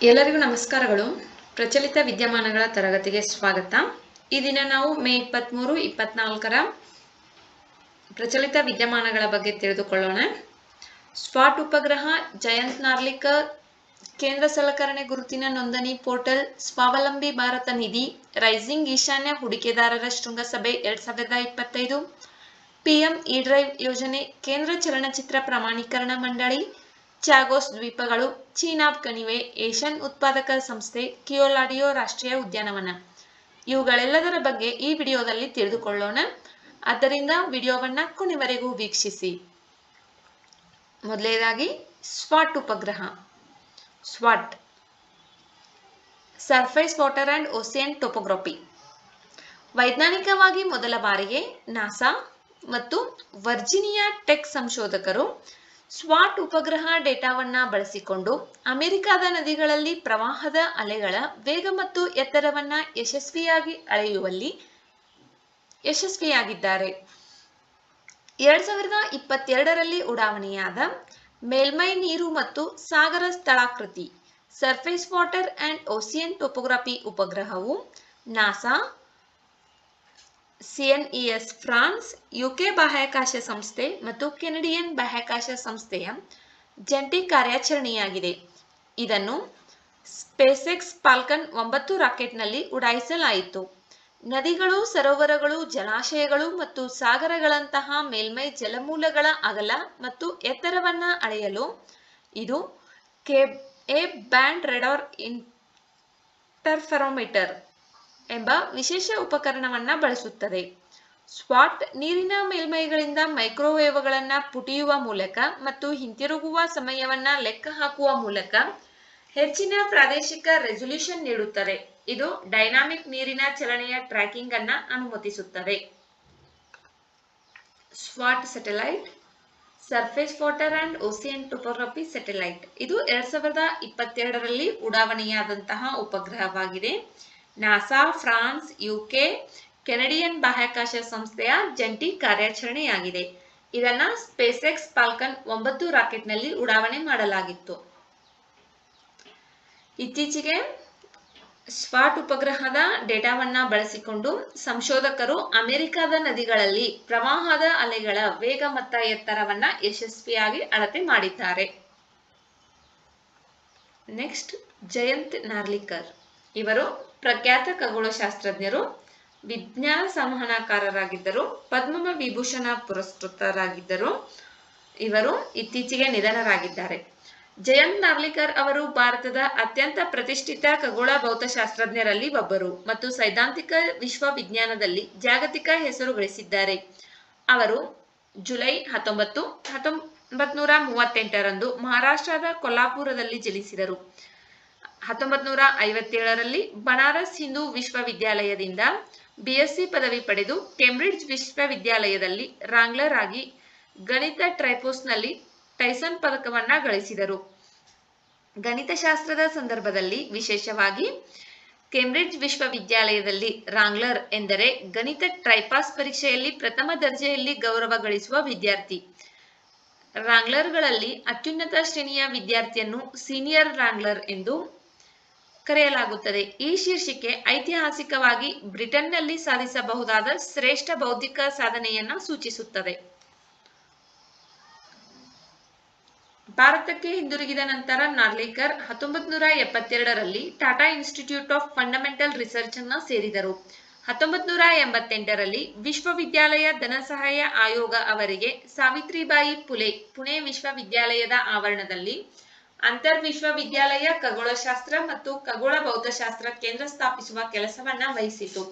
ಎಲ್ಲರಿಗೂ ನಮಸ್ಕಾರಗಳು. ಪ್ರಚಲಿತ ವಿದ್ಯಮಾನಗಳ ತರಗತಿಗೆ ಸ್ವಾಗತ. ಈ ದಿನ ನಾವು ಮೇ 23, 24ರ ಪ್ರಚಲಿತ ವಿದ್ಯಮಾನಗಳ ಬಗ್ಗೆ ತಿಳಿದುಕೊಳ್ಳೋಣ. ಸ್ವಾಟ್ ಉಪಗ್ರಹ, ಜಯಂತ್ ನಾರ್ಲಿಕರ್, ಕೇಂದ್ರ ಸಲಕರಣೆ ಗುರುತಿನ ನೋಂದಣಿ ಪೋರ್ಟಲ್, ಸ್ವಾವಲಂಬಿ ಭಾರತ ನಿಧಿ, ರೈಸಿಂಗ್ ಈಶಾನ್ಯ ಹೂಡಿಕೆದಾರರ ಶೃಂಗಸಭೆ 2025, ಪಿಎಂ ಇ ಡ್ರೈವ್ ಯೋಜನೆ, ಕೇಂದ್ರ ಚಲನಚಿತ್ರ ಪ್ರಮಾಣೀಕರಣ ಮಂಡಳಿ, ಚಾಗೋಸ್ ದ್ವೀಪಗಳು, ಚೀನಾಬ್ ಕಣಿವೆ, ಏಷ್ಯನ್ ಉತ್ಪಾದಕ ಸಂಸ್ಥೆ, ಕಿಯೋಲಾಡಿಯೋ ರಾಷ್ಟ್ರೀಯ ಉದ್ಯಾನವನ. ಇವುಗಳೆಲ್ಲದರ ಬಗ್ಗೆ ಈ ವಿಡಿಯೋದಲ್ಲಿ ತಿಳಿದುಕೊಳ್ಳೋಣ. ಆದ್ದರಿಂದ ವಿಡಿಯೋವನ್ನ ಕೊನೆವರೆಗೂ ವೀಕ್ಷಿಸಿ. ಮೊದಲನೇದಾಗಿ ಸ್ವಾಟ್ ಉಪಗ್ರಹ. ಸ್ವಾಟ್, surface water and ocean topography. ವೈಜ್ಞಾನಿಕವಾಗಿ ಮೊದಲ ಬಾರಿಗೆ ನಾಸಾ ಮತ್ತು ವರ್ಜಿನಿಯಾ ಟೆಕ್ ಸಂಶೋಧಕರು ಸ್ವಾಟ್ ಉಪಗ್ರಹ ಡೇಟಾವನ್ನ ಬಳಸಿಕೊಂಡು ಅಮೆರಿಕದ ನದಿಗಳಲ್ಲಿ ಪ್ರವಾಹದ ಅಲೆಗಳ ವೇಗ ಮತ್ತು ಎತ್ತರವನ್ನ ಯಶಸ್ವಿಯಾಗಿ ಅಳೆಯುವಲ್ಲಿ ಯಶಸ್ವಿಯಾಗಿದ್ದಾರೆ. 2022ರಲ್ಲಿ ಉಡಾವಣೆಯಾದ ಮೇಲ್ಮೈ ನೀರು ಮತ್ತು ಸಾಗರ ಸ್ಥಳಾಕೃತಿ surface water and ocean topography ಉಪಗ್ರಹವು ನಾಸಾ, CNES ಫ್ರಾನ್ಸ್, ಯುಕೆ ಬಾಹ್ಯಾಕಾಶ ಸಂಸ್ಥೆ ಮತ್ತು ಕೆನಡಿಯನ್ ಬಾಹ್ಯಾಕಾಶ ಸಂಸ್ಥೆಯ ಜಂಟಿ ಕಾರ್ಯಾಚರಣೆಯಾಗಿದೆ. ಇದನ್ನು ಸ್ಪೇಸ್ಎಕ್ಸ್ ಫಾಲ್ಕನ್ 9 ರಾಕೆಟ್ನಲ್ಲಿ ಉಡಾಯಿಸಲಾಯಿತು. ನದಿಗಳು, ಸರೋವರಗಳು, ಜಲಾಶಯಗಳು ಮತ್ತು ಸಾಗರಗಳಂತಹ ಮೇಲ್ಮೈ ಜಲಮೂಲಗಳ ಅಗಲ ಮತ್ತು ಎತ್ತರವನ್ನು ಅಳೆಯಲು ಇದು ಎ ಬ್ಯಾಂಡ್ ರೇಡಾರ್ ಇಂಟರ್ಫೆರೋಮೀಟರ್ ಎಂಬ ವಿಶೇಷ ಉಪಕರಣವನ್ನ ಬಳಸುತ್ತದೆ. ಸ್ವಾಟ್ ನೀರಿನ ಮೇಲ್ಮೈಗಳಿಂದ ಮೈಕ್ರೋವೇವ್ಗಳನ್ನು ಪುಟಿಯುವ ಮೂಲಕ ಮತ್ತು ಹಿಂತಿರುಗುವ ಸಮಯವನ್ನ ಲೆಕ್ಕ ಹಾಕುವ ಮೂಲಕ ಹೆಚ್ಚಿನ ಪ್ರಾದೇಶಿಕ ರೆಸಲ್ಯೂಷನ್ ನೀಡುತ್ತದೆ. ಇದು ಡೈನಾಮಿಕ್ ನೀರಿನ ಚಲನೆಯ ಟ್ರ್ಯಾಕಿಂಗ್ ಅನ್ನ ಅನುಮತಿಸುತ್ತದೆ. ಸ್ವಾಟ್ satellite, surface water and ocean topography satellite. ಇದು 2022ರಲ್ಲಿ ಉಡಾವಣೆಯಾದಂತಹ ಉಪಗ್ರಹವಾಗಿದೆ. ನಾಸಾ, ಫ್ರಾನ್ಸ್, ಯುಕೆ, ಕೆನಡಿಯನ್ ಬಾಹ್ಯಾಕಾಶ ಸಂಸ್ಥೆಯ ಜಂಟಿ ಕಾರ್ಯಾಚರಣೆಯಾಗಿದೆ. ಇದನ್ನ ಸ್ಪೇಸ್ಎಕ್ಸ್ ಫಾಲ್ಕನ್ 9 ರಾಕೆಟ್ನಲ್ಲಿ ಉಡಾವಣೆ ಮಾಡಲಾಗಿತ್ತು. ಇತ್ತೀಚೆಗೆ ಸ್ವಾಟ್ ಉಪಗ್ರಹದ ಡೇಟಾವನ್ನ ಬಳಸಿಕೊಂಡು ಸಂಶೋಧಕರು ಅಮೆರಿಕದ ನದಿಗಳಲ್ಲಿ ಪ್ರವಾಹದ ಅಲೆಗಳ ವೇಗ ಮತ್ತು ಎತ್ತರವನ್ನ ಯಶಸ್ವಿಯಾಗಿ ಅಳತೆ ಮಾಡಿದ್ದಾರೆ. ನೆಕ್ಸ್ಟ್, ಜಯಂತ್ ನಾರ್ಲಿಕರ್. ಇವರು ಪ್ರಖ್ಯಾತ ಖಗೋಳಶಾಸ್ತ್ರಜ್ಞರು, ವಿಜ್ಞಾನ ಸಂವಹನಕಾರರಾಗಿದ್ದರು, ಪದ್ಮ ವಿಭೂಷಣ ಪುರಸ್ಕೃತರಾಗಿದ್ದರು. ಇವರು ಇತ್ತೀಚೆಗೆ ನಿಧನರಾಗಿದ್ದಾರೆ. ಜಯಂತ್ ನಾರ್ಲಿಕರ್ ಅವರು ಭಾರತದ ಅತ್ಯಂತ ಪ್ರತಿಷ್ಠಿತ ಖಗೋಳ ಭೌತಶಾಸ್ತ್ರಜ್ಞರಲ್ಲಿ ಒಬ್ಬರು ಮತ್ತು ಸೈದ್ಧಾಂತಿಕ ವಿಶ್ವವಿಜ್ಞಾನದಲ್ಲಿ ಜಾಗತಿಕ ಹೆಸರು ಗಳಿಸಿದ್ದಾರೆ. ಅವರು ಜುಲೈ 19, 1938ರಂದು ಮಹಾರಾಷ್ಟ್ರದ ಕೊಲ್ಹಾಪುರದಲ್ಲಿ ಜನಿಸಿದರು. 1957ರಲ್ಲಿ ಬನಾರಸ್ ಹಿಂದೂ ವಿಶ್ವವಿದ್ಯಾಲಯದಿಂದ BSc ಪದವಿ ಪಡೆದು ಕೇಂಬ್ರಿಡ್ಜ್ ವಿಶ್ವವಿದ್ಯಾಲಯದಲ್ಲಿ ರಾಂಗ್ಲರ್ ಆಗಿ ಗಣಿತ ಟ್ರೈಪೋಸ್ನಲ್ಲಿ ಟೈಸನ್ ಪದಕವನ್ನ ಗಳಿಸಿದರು. ಗಣಿತಶಾಸ್ತ್ರದ ಸಂದರ್ಭದಲ್ಲಿ ವಿಶೇಷವಾಗಿ ಕೇಂಬ್ರಿಡ್ಜ್ ವಿಶ್ವವಿದ್ಯಾಲಯದಲ್ಲಿ ರಾಂಗ್ಲರ್ ಎಂದರೆ ಗಣಿತ ಟ್ರೈಪಾಸ್ ಪರೀಕ್ಷೆಯಲ್ಲಿ ಪ್ರಥಮ ದರ್ಜೆಯಲ್ಲಿ ಗೌರವ ಗಳಿಸುವ ವಿದ್ಯಾರ್ಥಿ. ರಾಂಗ್ಲರ್ಗಳಲ್ಲಿ ಅತ್ಯುನ್ನತ ಶ್ರೇಣಿಯ ವಿದ್ಯಾರ್ಥಿಯನ್ನು ಸೀನಿಯರ್ ರಾಂಗ್ಲರ್ ಎಂದು ಕರೆಯಲಾಗುತ್ತದೆ. ಈ ಶೀರ್ಷಿಕೆ ಐತಿಹಾಸಿಕವಾಗಿ ಬ್ರಿಟನ್ನಲ್ಲಿ ಸಾಧಿಸಬಹುದಾದ ಶ್ರೇಷ್ಠ ಬೌದ್ಧಿಕ ಸಾಧನೆಯನ್ನ ಸೂಚಿಸುತ್ತದೆ. ಭಾರತಕ್ಕೆ ಹಿಂದಿರುಗಿದ ನಂತರ ನಾರ್ಲಿಕರ್ 1972ರಲ್ಲಿ Tata Institute of Fundamental Research ಅನ್ನ ಸೇರಿದರು. 1988ರಲ್ಲಿ ವಿಶ್ವವಿದ್ಯಾಲಯ ಧನಸಹಾಯ ಆಯೋಗ ಅವರಿಗೆ ಸಾವಿತ್ರಿಬಾಯಿ ಫುಲೆ ಪುಣೆ ವಿಶ್ವವಿದ್ಯಾಲಯದ ಆವರಣದಲ್ಲಿ ಅಂತರ್ ವಿಶ್ವವಿದ್ಯಾಲಯ ಖಗೋಳಶಾಸ್ತ್ರ ಮತ್ತು ಖಗೋಳ ಭೌತಶಾಸ್ತ್ರ ಕೇಂದ್ರ ಸ್ಥಾಪಿಸುವ ಕೆಲಸವನ್ನ ವಹಿಸಿತು.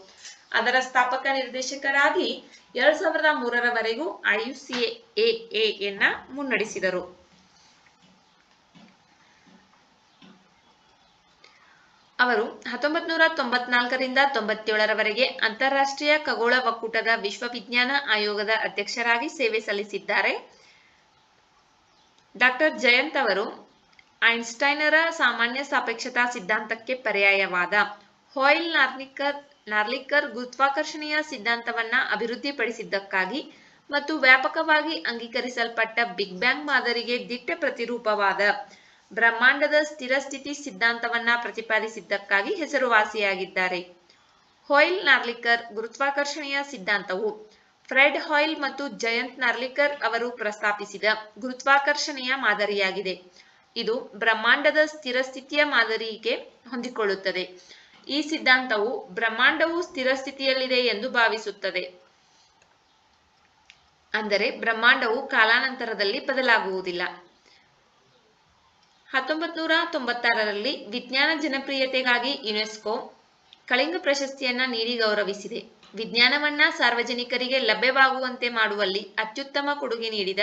ಅದರ ಸ್ಥಾಪಕ ನಿರ್ದೇಶಕರಾಗಿ 2003ರವರೆಗೂ IUCAA ಮುನ್ನಡೆಸಿದರು. ಅವರು 1994ರಿಂದ 97ರವರೆಗೆ ಅಂತಾರಾಷ್ಟ್ರೀಯ ಖಗೋಳ ಒಕ್ಕೂಟದ ವಿಶ್ವವಿಜ್ಞಾನ ಆಯೋಗದ ಅಧ್ಯಕ್ಷರಾಗಿ ಸೇವೆ ಸಲ್ಲಿಸಿದ್ದಾರೆ. ಡಾಕ್ಟರ್ ಜಯಂತ್ ಅವರು ಐನ್ಸ್ಟೈನರ ಸಾಮಾನ್ಯ ಸಾಪೇಕ್ಷತಾ ಸಿದ್ಧಾಂತಕ್ಕೆ ಪರ್ಯಾಯವಾದ ಹಾಯ್ಲ್-ನಾರ್ಲಿಕರ್ ಗುರುತ್ವಾಕರ್ಷಣೆಯ ಸಿದ್ಧಾಂತವನ್ನ ಅಭಿವೃದ್ಧಿಪಡಿಸಿದ್ದಕ್ಕಾಗಿ ಮತ್ತು ವ್ಯಾಪಕವಾಗಿ ಅಂಗೀಕರಿಸಲ್ಪಟ್ಟ ಬಿಗ್ ಬ್ಯಾಂಗ್ ಮಾದರಿಗೆ ದಿಟ್ಟ ಪ್ರತಿರೂಪವಾದ ಬ್ರಹ್ಮಾಂಡದ ಸ್ಥಿರ ಸ್ಥಿತಿ ಸಿದ್ಧಾಂತವನ್ನ ಪ್ರತಿಪಾದಿಸಿದ್ದಕ್ಕಾಗಿ ಹೆಸರುವಾಸಿಯಾಗಿದ್ದಾರೆ. ಹಾಯ್ಲ್ ನಾರ್ಲಿಕರ್ ಗುರುತ್ವಾಕರ್ಷಣೆಯ ಸಿದ್ಧಾಂತವು ಫ್ರೆಡ್ ಹಾಯ್ಲ್ ಮತ್ತು ಜಯಂತ್ ನಾರ್ಲಿಕರ್ ಅವರು ಪ್ರಸ್ತಾಪಿಸಿದ ಗುರುತ್ವಾಕರ್ಷಣೆಯ ಮಾದರಿಯಾಗಿದೆ. ಇದು ಬ್ರಹ್ಮಾಂಡದ ಸ್ಥಿರ ಸ್ಥಿತಿಯ ಮಾದರಿಗೆ ಹೊಂದಿಕೊಳ್ಳುತ್ತದೆ. ಈ ಸಿದ್ಧಾಂತವು ಬ್ರಹ್ಮಾಂಡವು ಸ್ಥಿರ ಸ್ಥಿತಿಯಲ್ಲಿದೆ ಎಂದು ಭಾವಿಸುತ್ತದೆ. ಅಂದರೆ ಬ್ರಹ್ಮಾಂಡವು ಕಾಲಾನಂತರದಲ್ಲಿ ಬದಲಾಗುವುದಿಲ್ಲ. 1996ರಲ್ಲಿ ವಿಜ್ಞಾನ ಜನಪ್ರಿಯತೆಗಾಗಿ ಯುನೆಸ್ಕೋ ಕಳಿಂಗ ಪ್ರಶಸ್ತಿಯನ್ನ ನೀಡಿ ಗೌರವಿಸಿದೆ. ವಿಜ್ಞಾನವನ್ನ ಸಾರ್ವಜನಿಕರಿಗೆ ಲಭ್ಯವಾಗುವಂತೆ ಮಾಡುವಲ್ಲಿ ಅತ್ಯುತ್ತಮ ಕೊಡುಗೆ ನೀಡಿದ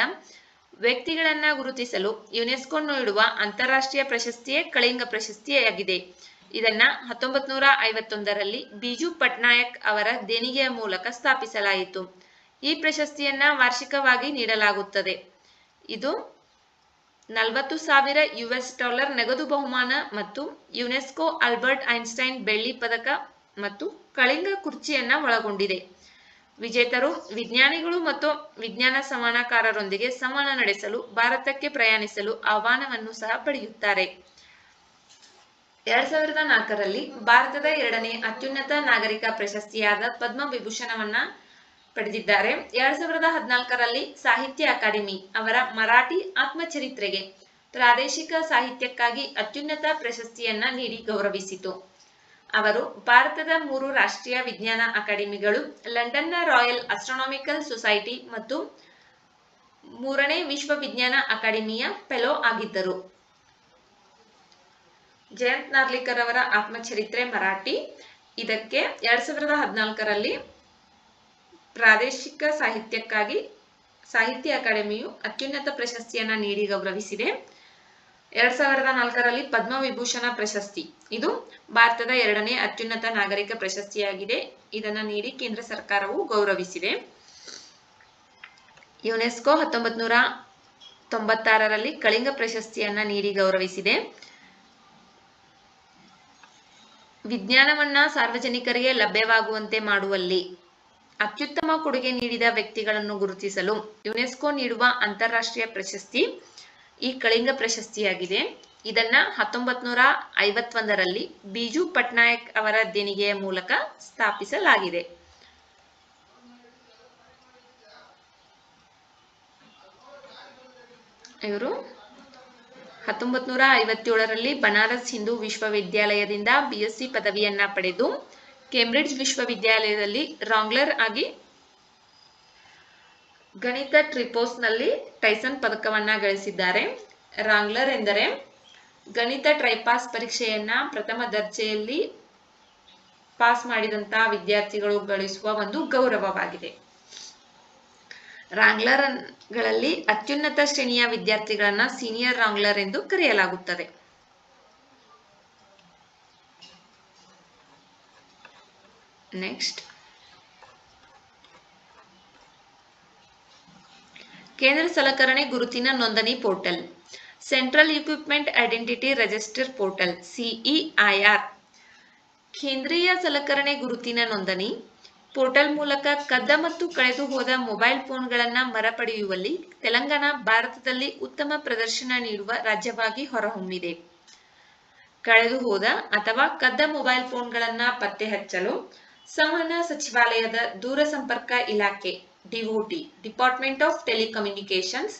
ವ್ಯಕ್ತಿಗಳನ್ನ ಗುರುತಿಸಲು ಯುನೆಸ್ಕೋ ನೀಡುವ ಅಂತಾರಾಷ್ಟ್ರೀಯ ಪ್ರಶಸ್ತಿಯೇ ಕಳಿಂಗ ಪ್ರಶಸ್ತಿಯಾಗಿದೆ. ಇದನ್ನ 1951ರಲ್ಲಿ ಬಿಜು ಪಟ್ನಾಯಕ್ ಅವರ ದೇಣಿಗೆಯ ಮೂಲಕ ಸ್ಥಾಪಿಸಲಾಯಿತು. ಈ ಪ್ರಶಸ್ತಿಯನ್ನ ವಾರ್ಷಿಕವಾಗಿ ನೀಡಲಾಗುತ್ತದೆ. ಇದು $40,000 ನಗದು ಬಹುಮಾನ ಮತ್ತು ಯುನೆಸ್ಕೋ ಆಲ್ಬರ್ಟ್ ಐನ್ಸ್ಟೈನ್ ಬೆಳ್ಳಿ ಪದಕ ಮತ್ತು ಕಳಿಂಗ ಕುರ್ಚಿಯನ್ನ ಒಳಗೊಂಡಿದೆ. ವಿಜೇತರು ವಿಜ್ಞಾನಿಗಳು ಮತ್ತು ವಿಜ್ಞಾನ ಸಂವಹನಕಾರರೊಂದಿಗೆ ಸಂವಹನ ನಡೆಸಲು ಭಾರತಕ್ಕೆ ಪ್ರಯಾಣಿಸಲು ಆಹ್ವಾನವನ್ನು ಸಹ ಪಡೆಯುತ್ತಾರೆ. 2004ರಲ್ಲಿ ಭಾರತದ 2ನೇ ಅತ್ಯುನ್ನತ ನಾಗರಿಕ ಪ್ರಶಸ್ತಿಯಾದ ಪದ್ಮವಿಭೂಷಣವನ್ನ ಪಡೆದಿದ್ದಾರೆ. 2014ರಲ್ಲಿ ಸಾಹಿತ್ಯ ಅಕಾಡೆಮಿ ಅವರ ಮರಾಠಿ ಆತ್ಮಚರಿತ್ರೆಗೆ ಪ್ರಾದೇಶಿಕ ಸಾಹಿತ್ಯಕ್ಕಾಗಿ ಅತ್ಯುನ್ನತ ಪ್ರಶಸ್ತಿಯನ್ನ ನೀಡಿ ಗೌರವಿಸಿತು. ಅವರು ಭಾರತದ 3 ರಾಷ್ಟ್ರೀಯ ವಿಜ್ಞಾನ ಅಕಾಡೆಮಿಗಳು, ಲಂಡನ್ನ ರಾಯಲ್ ಆಸ್ಟ್ರೋನಾಮಿಕಲ್ ಸೊಸೈಟಿ ಮತ್ತು 3ನೇ ವಿಶ್ವ ವಿಜ್ಞಾನ ಅಕಾಡೆಮಿಯ ಫೆಲೋ ಆಗಿದ್ದರು. ಜಯಂತ್ ನಾರ್ಲಿಕರ್ ಅವರ ಆತ್ಮಚರಿತ್ರೆ ಮರಾಠಿ. ಇದಕ್ಕೆ 2014ರಲ್ಲಿ ಪ್ರಾದೇಶಿಕ ಸಾಹಿತ್ಯಕ್ಕಾಗಿ ಸಾಹಿತ್ಯ ಅಕಾಡೆಮಿಯು ಅತ್ಯುನ್ನತ ಪ್ರಶಸ್ತಿಯನ್ನ ನೀಡಿ ಗೌರವಿಸಿದೆ. 2004ರಲ್ಲಿ ಪದ್ಮವಿಭೂಷಣ ಪ್ರಶಸ್ತಿ, ಇದು ಭಾರತದ 2ನೇ ಅತ್ಯುನ್ನತ ನಾಗರಿಕ ಪ್ರಶಸ್ತಿಯಾಗಿದೆ. ಇದನ್ನ ನೀಡಿ ಕೇಂದ್ರ ಸರ್ಕಾರವು ಗೌರವಿಸಿದೆ. ಯುನೆಸ್ಕೋ 1996ರಲ್ಲಿ ಕಳಿಂಗ ಪ್ರಶಸ್ತಿಯನ್ನ ನೀಡಿ ಗೌರವಿಸಿದೆ. ವಿಜ್ಞಾನವನ್ನ ಸಾರ್ವಜನಿಕರಿಗೆ ಲಭ್ಯವಾಗುವಂತೆ ಮಾಡುವಲ್ಲಿ ಅತ್ಯುತ್ತಮ ಕೊಡುಗೆ ನೀಡಿದ ವ್ಯಕ್ತಿಗಳನ್ನು ಗುರುತಿಸಲು ಯುನೆಸ್ಕೋ ನೀಡುವ ಅಂತಾರಾಷ್ಟ್ರೀಯ ಪ್ರಶಸ್ತಿ ಈ ಕಳಿಂಗ ಪ್ರಶಸ್ತಿಯಾಗಿದೆ. ಇದನ್ನ 1951ರಲ್ಲಿ ಬಿಜು ಪಟ್ನಾಯಕ್ ಅವರ ದೇಣಿಗೆಯ ಮೂಲಕ ಸ್ಥಾಪಿಸಲಾಗಿದೆ. ಇವರು 1957ರಲ್ಲಿ ಬನಾರಸ್ ಹಿಂದೂ ವಿಶ್ವವಿದ್ಯಾಲಯದಿಂದ BSc ಪದವಿಯನ್ನ ಪಡೆದು ಕೇಂಬ್ರಿಡ್ಜ್ ವಿಶ್ವವಿದ್ಯಾಲಯದಲ್ಲಿ ರಾಂಗ್ಲರ್ ಆಗಿ ಗಣಿತ ಟ್ರಿಪೋಸ್ನಲ್ಲಿ ಟೈಸನ್ ಪದಕವನ್ನ ಗಳಿಸಿದ್ದಾರೆ. ರಾಂಗ್ಲರ್ ಎಂದರೆ ಗಣಿತ ಟ್ರೈಪಾಸ್ ಪರೀಕ್ಷೆಯನ್ನ ಪ್ರಥಮ ದರ್ಜೆಯಲ್ಲಿ ಪಾಸ್ ಮಾಡಿದಂತಹ ವಿದ್ಯಾರ್ಥಿಗಳು ಗಳಿಸುವ ಒಂದು ಗೌರವವಾಗಿದೆ. ರಾಂಗ್ಲರ್ಗಳಲ್ಲಿ ಅತ್ಯುನ್ನತ ಶ್ರೇಣಿಯ ವಿದ್ಯಾರ್ಥಿಗಳನ್ನ ಸೀನಿಯರ್ ರಾಂಗ್ಲರ್ ಎಂದು ಕರೆಯಲಾಗುತ್ತದೆ. ನೆಕ್ಸ್ಟ್, ಕೇಂದ್ರ ಸಲಕರಣೆ ಗುರುತಿನ ನೋಂದಣಿ portal, central equipment identity register portal CEIR. ಕೇಂದ್ರೀಯ ಸಲಕರಣೆ ಗುರುತಿನ ನೋಂದಣಿ ಪೋರ್ಟಲ್ ಮೂಲಕ ಕದ್ದ ಮತ್ತು ಕಳೆದು ಹೋದ ಮೊಬೈಲ್ ಫೋನ್ಗಳನ್ನ ಮರುಪಡೆಯುವಲ್ಲಿ ತೆಲಂಗಾಣ ಭಾರತದಲ್ಲಿ ಉತ್ತಮ ಪ್ರದರ್ಶನ ನೀಡುವ ರಾಜ್ಯವಾಗಿ ಹೊರಹೊಮ್ಮಿದೆ. ಕಳೆದು ಹೋದ ಅಥವಾ ಕದ್ದ ಮೊಬೈಲ್ ಫೋನ್ಗಳನ್ನ ಪತ್ತೆ ಹಚ್ಚಲು ಸಂವಹನ ಸಚಿವಾಲಯದ ದೂರಸಂಪರ್ಕ ಇಲಾಖೆ DOT ಡಿಪಾರ್ಟ್ಮೆಂಟ್ ಆಫ್ ಟೆಲಿಕಮ್ಯುನಿಕೇಶನ್ಸ್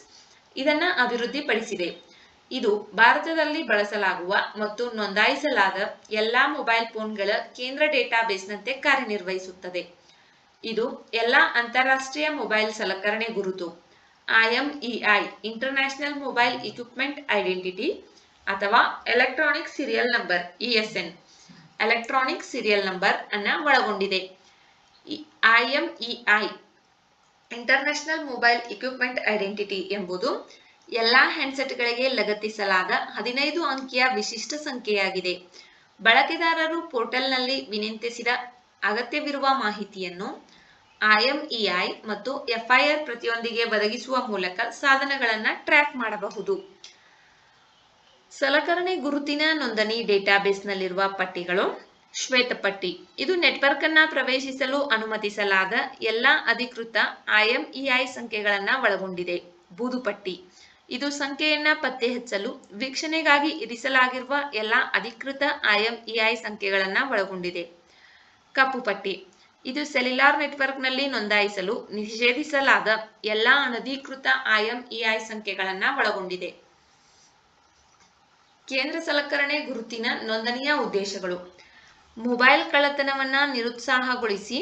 ಇದನ್ನ ಅಭಿವೃದ್ಧಿಪಡಿಸಿದೆ. ಇದು ಭಾರತದಲ್ಲಿ ಬಳಸಲಾಗುವ ಮತ್ತು ನೋಂದಾಯಿಸಲಾದ ಎಲ್ಲಾ ಮೊಬೈಲ್ ಫೋನ್ಗಳ ಕೇಂದ್ರ ಡೇಟಾಬೇಸ್ನಂತೆ ಕಾರ್ಯನಿರ್ವಹಿಸುತ್ತದೆ. ಇದು ಎಲ್ಲಾ ಅಂತಾರಾಷ್ಟ್ರೀಯ ಮೊಬೈಲ್ ಸಲಕರಣೆ ಗುರುತು IMEI international mobile equipment identity ಅಥವಾ electronic serial number ESN electronic serial number ಅನ್ನ ಒಳಗೊಂಡಿದೆ. IMEI international mobile equipment identity ಎಂಬುದು ಎಲ್ಲಾ ಹ್ಯಾಂಡ್ಸೆಟ್ಗಳಿಗೆ ಲಗತ್ತಿಸಲಾದ 15 ಅಂಕಿಯ ವಿಶಿಷ್ಟ ಸಂಖ್ಯೆಯಾಗಿದೆ. ಬಳಕೆದಾರರು ಪೋರ್ಟಲ್ನಲ್ಲಿ ವಿನಂತಿಸಿದ ಅಗತ್ಯವಿರುವ ಮಾಹಿತಿಯನ್ನು IMEI ಮತ್ತು FIR ಪ್ರತಿಯೊಂದಿಗೆ ಒದಗಿಸುವ ಮೂಲಕ ಸಾಧನಗಳನ್ನು ಟ್ರ್ಯಾಕ್ ಮಾಡಬಹುದು. ಸಲಕರಣೆ ಗುರುತಿನ ನೋಂದಣಿ ಡೇಟಾಬೇಸ್ನಲ್ಲಿರುವ ಪಟ್ಟಿಗಳು ಶ್ವೇತಪಟ್ಟಿ, ಇದು ನೆಟ್ವರ್ಕ್ ಅನ್ನ ಪ್ರವೇಶಿಸಲು ಅನುಮತಿಸಲಾದ ಎಲ್ಲ ಅಧಿಕೃತ IMEI ಸಂಖ್ಯೆಗಳನ್ನು ಒಳಗೊಂಡಿದೆ. ಬೂದುಪಟ್ಟಿ, ಇದು ಸಂಖ್ಯೆಯನ್ನ ಪತ್ತೆ ಹಚ್ಚಲು ವೀಕ್ಷಣೆಗಾಗಿ ಇರಿಸಲಾಗಿರುವ ಎಲ್ಲ ಅಧಿಕೃತ IMEI ಸಂಖ್ಯೆಗಳನ್ನು ಒಳಗೊಂಡಿದೆ. ಕಪ್ಪು ಪಟ್ಟಿ ಇದು ಸೆಲ್ಯುಲಾರ್ ನೆಟ್ವರ್ಕ್ನಲ್ಲಿ ನೋಂದಾಯಿಸಲು ನಿಷೇಧಿಸಲಾದ ಎಲ್ಲ ಅನಧಿಕೃತ IMEI ಸಂಖ್ಯೆಗಳನ್ನು ಒಳಗೊಂಡಿದೆ. ಕೇಂದ್ರ ಸಲಕರಣೆ ಗುರುತಿನ ನೋಂದಣಿಯ ಉದ್ದೇಶಗಳು ಮೊಬೈಲ್ ಕಳ್ಳತನವನ್ನ ನಿರುತ್ಸಾಹಗೊಳಿಸಿ,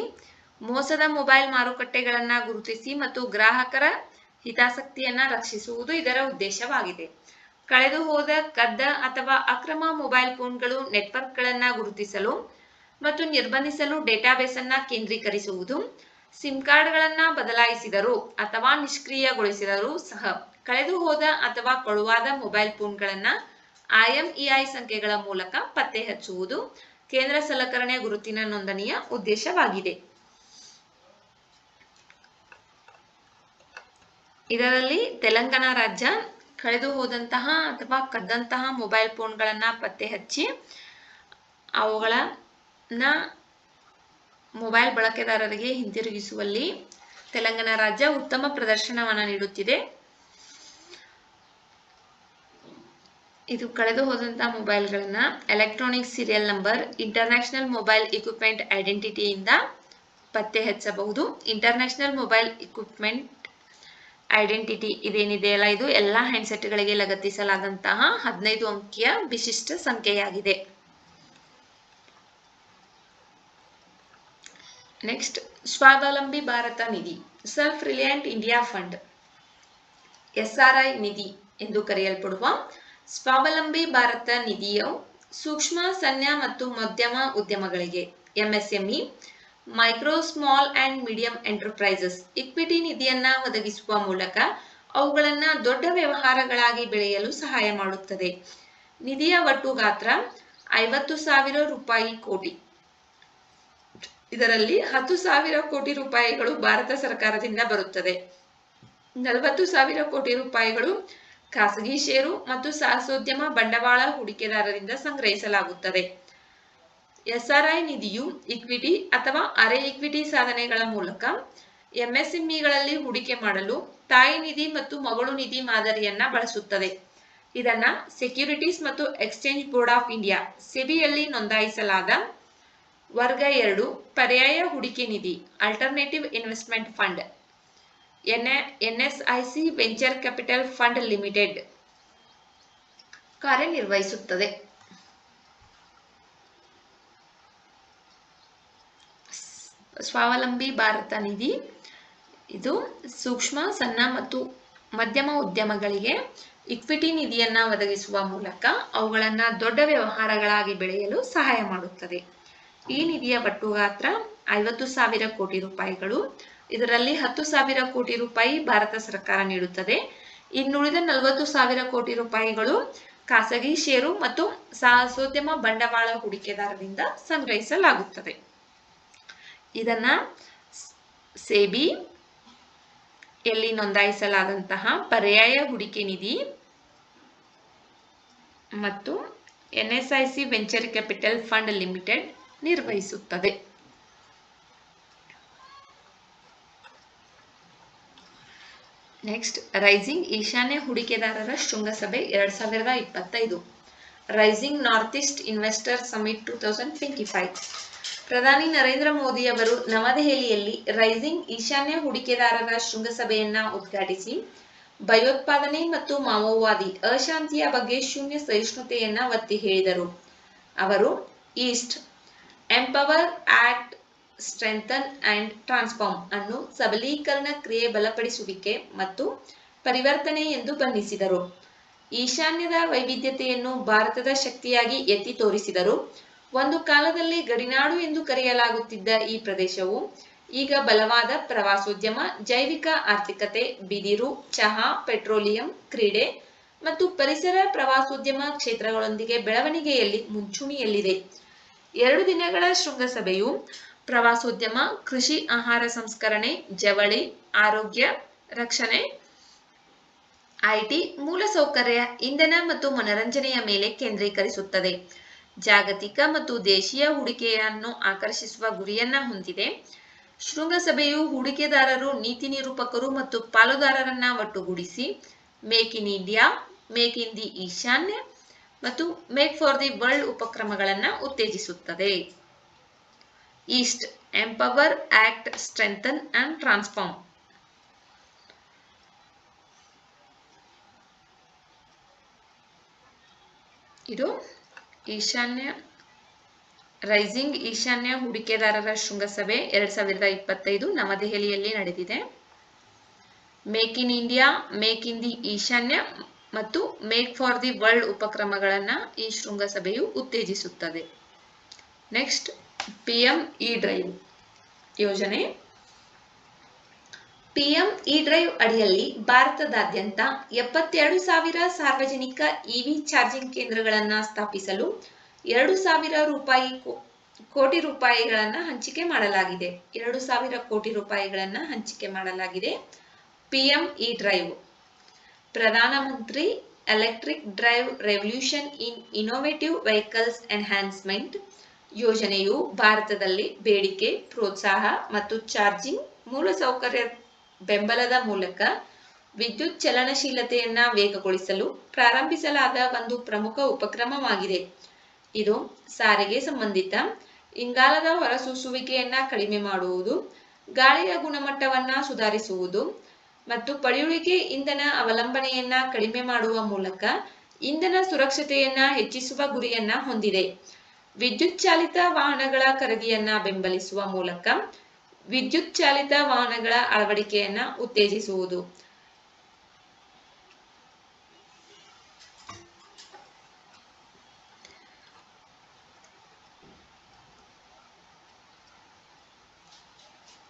ಮೋಸದ ಮೊಬೈಲ್ ಮಾರುಕಟ್ಟೆಗಳನ್ನು ಗುರುತಿಸಿ ಮತ್ತು ಗ್ರಾಹಕರ ಹಿತಾಸಕ್ತಿಯನ್ನ ರಕ್ಷಿಸುವುದು ಇದರ ಉದ್ದೇಶವಾಗಿದೆ. ಕಳೆದು ಹೋದ, ಕದ್ದ ಅಥವಾ ಅಕ್ರಮ ಮೊಬೈಲ್ ಫೋನ್ಗಳು ನೆಟ್ವರ್ಕ್ಗಳನ್ನು ಗುರುತಿಸಲು ಮತ್ತು ನಿರ್ಬಂಧಿಸಲು ಡೇಟಾಬೇಸ್ ಅನ್ನ ಕೇಂದ್ರೀಕರಿಸುವುದು. ಸಿಮ್ ಕಾರ್ಡ್ಗಳನ್ನು ಬದಲಾಯಿಸಿದರೂ ಅಥವಾ ನಿಷ್ಕ್ರಿಯಗೊಳಿಸಿದರೂ ಸಹ ಕಳೆದು ಹೋದ ಅಥವಾ ಕಳುವಾದ ಮೊಬೈಲ್ ಫೋನ್ಗಳನ್ನು IMEI ಸಂಖ್ಯೆಗಳ ಮೂಲಕ ಪತ್ತೆ ಹಚ್ಚುವುದು ಕೇಂದ್ರ ಸಲಕರಣೆ ಗುರುತಿನ ನೋಂದಣಿಯ ಉದ್ದೇಶವಾಗಿದೆ. ಇದರಲ್ಲಿ ತೆಲಂಗಾಣ ರಾಜ್ಯ ಕಳೆದು ಹೋದಂತಹ ಅಥವಾ ಕದ್ದಂತಹ ಮೊಬೈಲ್ ಫೋನ್ಗಳನ್ನು ಪತ್ತೆ ಹಚ್ಚಿ ಅವುಗಳನ್ನ ಮೊಬೈಲ್ ಬಳಕೆದಾರರಿಗೆ ಹಿಂತಿರುಗಿಸುವಲ್ಲಿ ತೆಲಂಗಾಣ ರಾಜ್ಯ ಉತ್ತಮ ಪ್ರದರ್ಶನವನ್ನು ನೀಡುತ್ತಿದೆ. ಇದು ಕಳೆದು ಹೋದಂತಹ ಮೊಬೈಲ್ಗಳನ್ನ electronic serial number, international mobile equipment ಐಡೆಂಟಿಟಿಯಿಂದ ಪತ್ತೆ ಹಚ್ಚಬಹುದು. ಇಂಟರ್ನ್ಯಾಷನಲ್ ಮೊಬೈಲ್ ಇಕ್ವಿಪ್ಮೆಂಟ್ ಐಡೆಂಟಿಟಿ ಇದೇನಿದೆಯಲ್ಲ, ಇದು ಎಲ್ಲ ಹ್ಯಾಂಡ್ಸೆಟ್ಗಳಿಗೆ ಲಗತ್ತಿಸಲಾದಂತಹ 15 ಅಂಕಿಯ ವಿಶಿಷ್ಟ ಸಂಖ್ಯೆಯಾಗಿದೆ. ನೆಕ್ಸ್ಟ್, ಸ್ವಾವಲಂಬಿ ಭಾರತ ನಿಧಿ, self reliant India fund, SRI ನಿಧಿ ಎಂದು ಕರೆಯಲ್ಪಡುವ ಸ್ವಾವಲಂಬಿ ಭಾರತ ನಿಧಿಯು ಸೂಕ್ಷ್ಮ, ಸಣ್ಣ ಮತ್ತು ಮಧ್ಯಮ ಉದ್ಯಮಗಳಿಗೆ MSME, micro, small and medium enterprises equity ನಿಧಿಯನ್ನ ಒದಗಿಸುವ ಮೂಲಕ ಅವುಗಳನ್ನು ದೊಡ್ಡ ವ್ಯವಹಾರಗಳಾಗಿ ಬೆಳೆಯಲು ಸಹಾಯ ಮಾಡುತ್ತದೆ. ನಿಧಿಯ ಒಟ್ಟು ಗಾತ್ರ 50,000 ರೂಪಾಯಿ ಕೋಟಿ. ಇದರಲ್ಲಿ 10,000 ಕೋಟಿ ರೂಪಾಯಿಗಳು ಭಾರತ ಸರ್ಕಾರದಿಂದ ಬರುತ್ತದೆ. 40,000 ಕೋಟಿ ರೂಪಾಯಿಗಳು ಖಾಸಗಿ ಷೇರು ಮತ್ತು ಸಾಹಸೋದ್ಯಮ ಬಂಡವಾಳ ಹೂಡಿಕೆದಾರರಿಂದ ಸಂಗ್ರಹಿಸಲಾಗುತ್ತದೆ. SRI ನಿಧಿಯು ಇಕ್ವಿಟಿ ಅಥವಾ ಅರೆ ಇಕ್ವಿಟಿ ಸಾಧನೆಗಳ ಮೂಲಕ MSMEಗಳಲ್ಲಿ ಹೂಡಿಕೆ ಮಾಡಲು ತಾಯಿ ನಿಧಿ ಮತ್ತು ಮಗಳು ನಿಧಿ ಮಾದರಿಯನ್ನ ಬಳಸುತ್ತದೆ. ಇದನ್ನ ಸೆಕ್ಯೂರಿಟೀಸ್ ಮತ್ತು ಎಕ್ಸ್ಚೇಂಜ್ ಬೋರ್ಡ್ ಆಫ್ ಇಂಡಿಯಾ SEBIಯಲ್ಲಿ ನೋಂದಾಯಿಸಲಾದ ವರ್ಗ 2 ಪರ್ಯಾಯ ಹೂಡಿಕೆ ನಿಧಿ alternative investment fund NSIC venture capital fund limited ಕಾರ್ಯನಿರ್ವಹಿಸುತ್ತದೆ. ಸ್ವಾವಲಂಬಿ ಭಾರತ ನಿಧಿ ಇದು ಸೂಕ್ಷ್ಮ, ಸಣ್ಣ ಮತ್ತು ಮಧ್ಯಮ ಉದ್ಯಮಗಳಿಗೆ ಇಕ್ವಿಟಿ ನಿಧಿಯನ್ನ ಒದಗಿಸುವ ಮೂಲಕ ಅವುಗಳನ್ನ ದೊಡ್ಡ ವ್ಯವಹಾರಗಳಾಗಿ ಬೆಳೆಯಲು ಸಹಾಯ ಮಾಡುತ್ತದೆ. ಈ ನಿಧಿಯ ಒಟ್ಟು ಗಾತ್ರ 50,000 ಕೋಟಿ ರೂಪಾಯಿಗಳು. ಇದರಲ್ಲಿ 10,000 ಕೋಟಿ ರೂಪಾಯಿ ಭಾರತ ಸರ್ಕಾರ ನೀಡುತ್ತದೆ. ಇನ್ನುಳಿದ 40,000 ಕೋಟಿ ರೂಪಾಯಿಗಳು ಖಾಸಗಿ ಷೇರು ಮತ್ತು ಸಾಹಸೋದ್ಯಮ ಬಂಡವಾಳ ಹೂಡಿಕೆದಾರರಿಂದ ಸಂಗ್ರಹಿಸಲಾಗುತ್ತದೆ. ಇದನ್ನ SEBIಯಲ್ಲಿ ನೋಂದಾಯಿಸಲಾದಂತಹ ಪರ್ಯಾಯ ಹೂಡಿಕೆ ನಿಧಿ ಮತ್ತು NSIC venture capital fund limited ನಿರ್ವಹಿಸುತ್ತದೆ. ನೆಕ್ಸ್ಟ್, ರೈಸಿಂಗ್ ಈಶಾನ್ಯ ಹೂಡಿಕೆದಾರರ ಶೃಂಗಸಭೆ 2025, rising north east investor summit 2025. ಪ್ರಧಾನಿ ನರೇಂದ್ರ ಮೋದಿ ಅವರು ನವದೆಹಲಿಯಲ್ಲಿ ರೈಸಿಂಗ್ ಈಶಾನ್ಯ ಹೂಡಿಕೆದಾರರ ಶೃಂಗಸಭೆಯನ್ನ ಉದ್ಘಾಟಿಸಿ ಭಯೋತ್ಪಾದನೆ ಮತ್ತು ಮಾವೋವಾದಿ ಅಶಾಂತಿಯ ಬಗ್ಗೆ ಶೂನ್ಯ ಸಹಿಷ್ಣುತೆಯನ್ನ ಒತ್ತಿ ಹೇಳಿದರು. ಅವರು East empower, act, strengthen and transform ಅನ್ನು ಸಬಲೀಕರಣ ಕ್ರಿಯೆ, ಬಲಪಡಿಸುವಿಕೆ ಮತ್ತು ಪರಿವರ್ತನೆ ಎಂದು ಬಣ್ಣಿಸಿದರು. ಈಶಾನ್ಯದ ವೈವಿಧ್ಯತೆಯನ್ನು ಭಾರತದ ಶಕ್ತಿಯಾಗಿ ಎತ್ತಿ ತೋರಿಸಿದರು. ಒಂದು ಕಾಲದಲ್ಲಿ ಗಡಿನಾಡು ಎಂದು ಕರೆಯಲಾಗುತ್ತಿದ್ದ ಈ ಪ್ರದೇಶವು ಈಗ ಬಲವಾದ ಪ್ರವಾಸೋದ್ಯಮ, ಜೈವಿಕ ಆರ್ಥಿಕತೆ, ಬಿದಿರು, ಚಹಾ, ಪೆಟ್ರೋಲಿಯಂ, ಕ್ರೀಡೆ ಮತ್ತು ಪರಿಸರ ಪ್ರವಾಸೋದ್ಯಮ ಕ್ಷೇತ್ರಗಳೊಂದಿಗೆ ಬೆಳವಣಿಗೆಯಲ್ಲಿ ಮುಂಚೂಣಿಯಲ್ಲಿದೆ. 2 ದಿನಗಳ ಶೃಂಗಸಭೆಯು ಪ್ರವಾಸೋದ್ಯಮ, ಕೃಷಿ, ಆಹಾರ ಸಂಸ್ಕರಣೆ, ಜವಳಿ, ಆರೋಗ್ಯ ರಕ್ಷಣೆ, IT, ಮೂಲಸೌಕರ್ಯ, ಇಂಧನ ಮತ್ತು ಮನರಂಜನೆಯ ಮೇಲೆ ಕೇಂದ್ರೀಕರಿಸುತ್ತದೆ. ಜಾಗತಿಕ ಮತ್ತು ದೇಶೀಯ ಹೂಡಿಕೆಯನ್ನು ಆಕರ್ಷಿಸುವ ಗುರಿಯನ್ನ ಹೊಂದಿದೆ. ಶೃಂಗಸಭೆಯು ಹೂಡಿಕೆದಾರರು, ನೀತಿ ನಿರೂಪಕರು ಮತ್ತು ಪಾಲುದಾರರನ್ನ ಒಟ್ಟುಗೂಡಿಸಿ make in India, make in the ಈಶಾನ್ಯ ಮತ್ತು ಮೇಕ್ ಫಾರ್ ದಿ ವರ್ಲ್ಡ್ ಉಪಕ್ರಮಗಳನ್ನು ಉತ್ತೇಜಿಸುತ್ತದೆ. East empower, act, strengthen and transform. ಇದು ಈಶಾನ್ಯ ರೈಸಿಂಗ್ ಈಶಾನ್ಯ ಹೂಡಿಕೆದಾರರ ಶೃಂಗಸಭೆ 2025 ನವದೆಹಲಿಯಲ್ಲಿ ನಡೆದಿದೆ. Make in India, make in the ಈಶಾನ್ಯ ಮತ್ತು ಮೇಕ್ ಫಾರ್ ದಿ ವರ್ಲ್ಡ್ ಉಪಕ್ರಮಗಳನ್ನು ಈ ಶೃಂಗಸಭೆಯು ಉತ್ತೇಜಿಸುತ್ತದೆ. ನೆಕ್ಸ್ಟ್, PM E-ಡ್ರೈವ್ ಯೋಜನೆ. PM E-ಡ್ರೈವ್ ಅಡಿಯಲ್ಲಿ ಭಾರತದಾದ್ಯಂತ 72,000 ಸಾರ್ವಜನಿಕ EV ಚಾರ್ಜಿಂಗ್ ಕೇಂದ್ರಗಳನ್ನು ಸ್ಥಾಪಿಸಲು 2,000 ಕೋಟಿ ರೂಪಾಯಿಗಳನ್ನು ಹಂಚಿಕೆ ಮಾಡಲಾಗಿದೆ. 2,000 ಕೋಟಿ ರೂಪಾಯಿಗಳನ್ನು ಹಂಚಿಕೆ ಮಾಡಲಾಗಿದೆ. PM E-ಡ್ರೈವ್ ಪ್ರಧಾನಮಂತ್ರಿ ಎಲೆಕ್ಟ್ರಿಕ್ ಡ್ರೈವ್ ರೆವಲ್ಯೂಷನ್ ಇನ್ ಇನೋವೇಟಿವ್ ವೆಹಿಕಲ್ಸ್ ಎನ್ಹಾನ್ಸ್ಮೆಂಟ್ ಯೋಜನೆಯು ಭಾರತದಲ್ಲಿ ಬೇಡಿಕೆ, ಪ್ರೋತ್ಸಾಹ ಮತ್ತು ಚಾರ್ಜಿಂಗ್ ಮೂಲಸೌಕರ್ಯ ಬೆಂಬಲದ ಮೂಲಕ ವಿದ್ಯುತ್ ಚಲನಶೀಲತೆಯನ್ನು ವೇಗಗೊಳಿಸಲು ಪ್ರಾರಂಭಿಸಲಾದ ಒಂದು ಪ್ರಮುಖ ಉಪಕ್ರಮವಾಗಿದೆ. ಇದು ಸಾರಿಗೆ ಸಂಬಂಧಿತ ಇಂಗಾಲದ ಹೊರಸೂಸುವಿಕೆಯನ್ನು ಕಡಿಮೆ ಮಾಡುವುದು, ಗಾಳಿಯ ಗುಣಮಟ್ಟವನ್ನು ಸುಧಾರಿಸುವುದು ಮತ್ತು ಪಳೆಯುಳಿಕೆ ಇಂಧನ ಅವಲಂಬನೆಯನ್ನು ಕಡಿಮೆ ಮಾಡುವ ಮೂಲಕ ಇಂಧನ ಸುರಕ್ಷತೆಯನ್ನು ಹೆಚ್ಚಿಸುವ ಗುರಿಯನ್ನು ಹೊಂದಿದೆ. ವಿದ್ಯುತ್ ಚಾಲಿತ ವಾಹನಗಳ ಖರೀದಿಯನ್ನು ಬೆಂಬಲಿಸುವ ಮೂಲಕ ವಿದ್ಯುತ್ ಚಾಲಿತ ವಾಹನಗಳ ಅಳವಡಿಕೆಯನ್ನು ಉತ್ತೇಜಿಸುವುದು.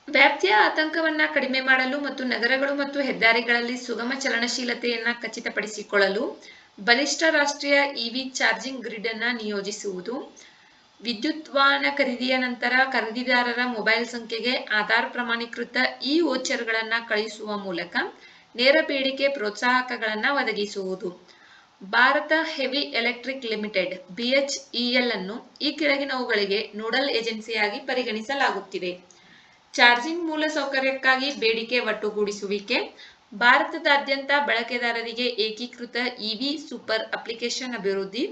ವ್ಯಾಪ್ತಿಯ ಆತಂಕವನ್ನು ಕಡಿಮೆ ಮಾಡಲು ಮತ್ತು ನಗರಗಳು ಮತ್ತು ಹೆದ್ದಾರಿಗಳಲ್ಲಿ ಸುಗಮ ಚಲನಶೀಲತೆಯನ್ನು ಖಚಿತಪಡಿಸಿಕೊಳ್ಳಲು ಬಲಿಷ್ಠ ರಾಷ್ಟ್ರೀಯ EV ಚಾರ್ಜಿಂಗ್ ಗ್ರಿಡ್ ಅನ್ನು ನಿಯೋಜಿಸುವುದು. ವಿದ್ಯುತ್ ವಾಹನ ಖರೀದಿಯ ನಂತರ ಖರೀದಿದಾರರ ಮೊಬೈಲ್ ಸಂಖ್ಯೆಗೆ ಆಧಾರ್ ಪ್ರಮಾಣೀಕೃತ ವೋಚರ್ಗಳನ್ನು ಕಳುಹಿಸುವ ಮೂಲಕ ನೇರ ಬೇಡಿಕೆ ಪ್ರೋತ್ಸಾಹಕಗಳನ್ನು ಒದಗಿಸುವುದು. Bharat heavy electric limited BHEL ಅನ್ನು ಈ ಕೆಳಗಿನವುಗಳಿಗೆ ನೋಡಲ್ ಏಜೆನ್ಸಿಯಾಗಿ ಪರಿಗಣಿಸಲಾಗುತ್ತಿದೆ. ಚಾರ್ಜಿಂಗ್ ಮೂಲಸೌಕರ್ಯಕ್ಕಾಗಿ ಬೇಡಿಕೆ ಒಟ್ಟುಗೂಡಿಸುವಿಕೆ. ಭಾರತದಾದ್ಯಂತ ಬಳಕೆದಾರರಿಗೆ ಏಕೀಕೃತ EV ಸೂಪರ್ ಅಪ್ಲಿಕೇಶನ್ ಅಭಿವೃದ್ಧಿ.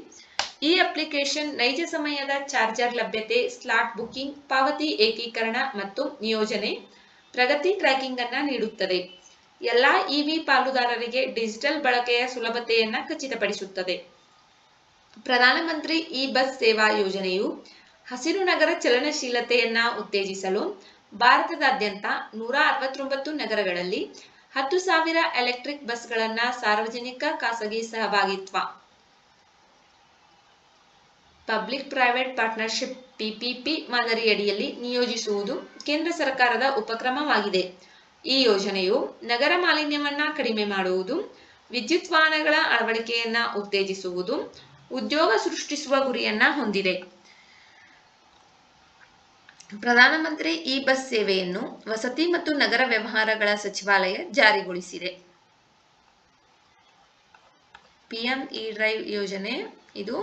ಈ ಅಪ್ಲಿಕೇಶನ್ ನೈಜ ಸಮಯದ ಚಾರ್ಜರ್ ಲಭ್ಯತೆ, ಸ್ಲಾಟ್ ಬುಕಿಂಗ್, ಪಾವತಿ ಏಕೀಕರಣ ಮತ್ತು ನಿಯೋಜನೆ ಪ್ರಗತಿ ಟ್ರ್ಯಾಕಿಂಗ್ ಅನ್ನು ನೀಡುತ್ತದೆ. ಎಲ್ಲಾ EV ಪಾಲುದಾರರಿಗೆ ಡಿಜಿಟಲ್ ಬಳಕೆಯ ಸುಲಭತೆಯನ್ನು ಖಚಿತಪಡಿಸುತ್ತದೆ. ಪ್ರಧಾನಮಂತ್ರಿ E-ಬಸ್ ಸೇವಾ ಯೋಜನೆಯು ಹಸಿರು ನಗರ ಚಲನಶೀಲತೆಯನ್ನು ಉತ್ತೇಜಿಸಲು ಭಾರತದಾದ್ಯಂತ 169 ನಗರಗಳಲ್ಲಿ 10,000 ಎಲೆಕ್ಟ್ರಿಕ್ ಬಸ್ಗಳನ್ನು ಸಾರ್ವಜನಿಕ ಖಾಸಗಿ ಸಹಭಾಗಿತ್ವ ಪಬ್ಲಿಕ್ ಪ್ರೈವೇಟ್ ಪಾರ್ಟ್ನರ್ಶಿಪ್ PPP ಮಾದರಿಯಡಿಯಲ್ಲಿ ನಿಯೋಜಿಸುವುದು ಕೇಂದ್ರ ಸರ್ಕಾರದ ಉಪಕ್ರಮವಾಗಿದೆ. ಈ ಯೋಜನೆಯು ನಗರ ಮಾಲಿನ್ಯವನ್ನು ಕಡಿಮೆ ಮಾಡುವುದು, ವಿದ್ಯುತ್ ವಾಹನಗಳ ಅಳವಡಿಕೆಯನ್ನು ಉತ್ತೇಜಿಸುವುದು, ಉದ್ಯೋಗ ಸೃಷ್ಟಿಸುವ ಗುರಿಯನ್ನು ಹೊಂದಿದೆ. ಪ್ರಧಾನಮಂತ್ರಿ E-ಬಸ್ ಸೇವೆಯನ್ನು ವಸತಿ ಮತ್ತು ನಗರ ವ್ಯವಹಾರಗಳ ಸಚಿವಾಲಯ ಜಾರಿಗೊಳಿಸಿದೆ. PM E-ಡ್ರೈವ್ ಯೋಜನೆ ಇದು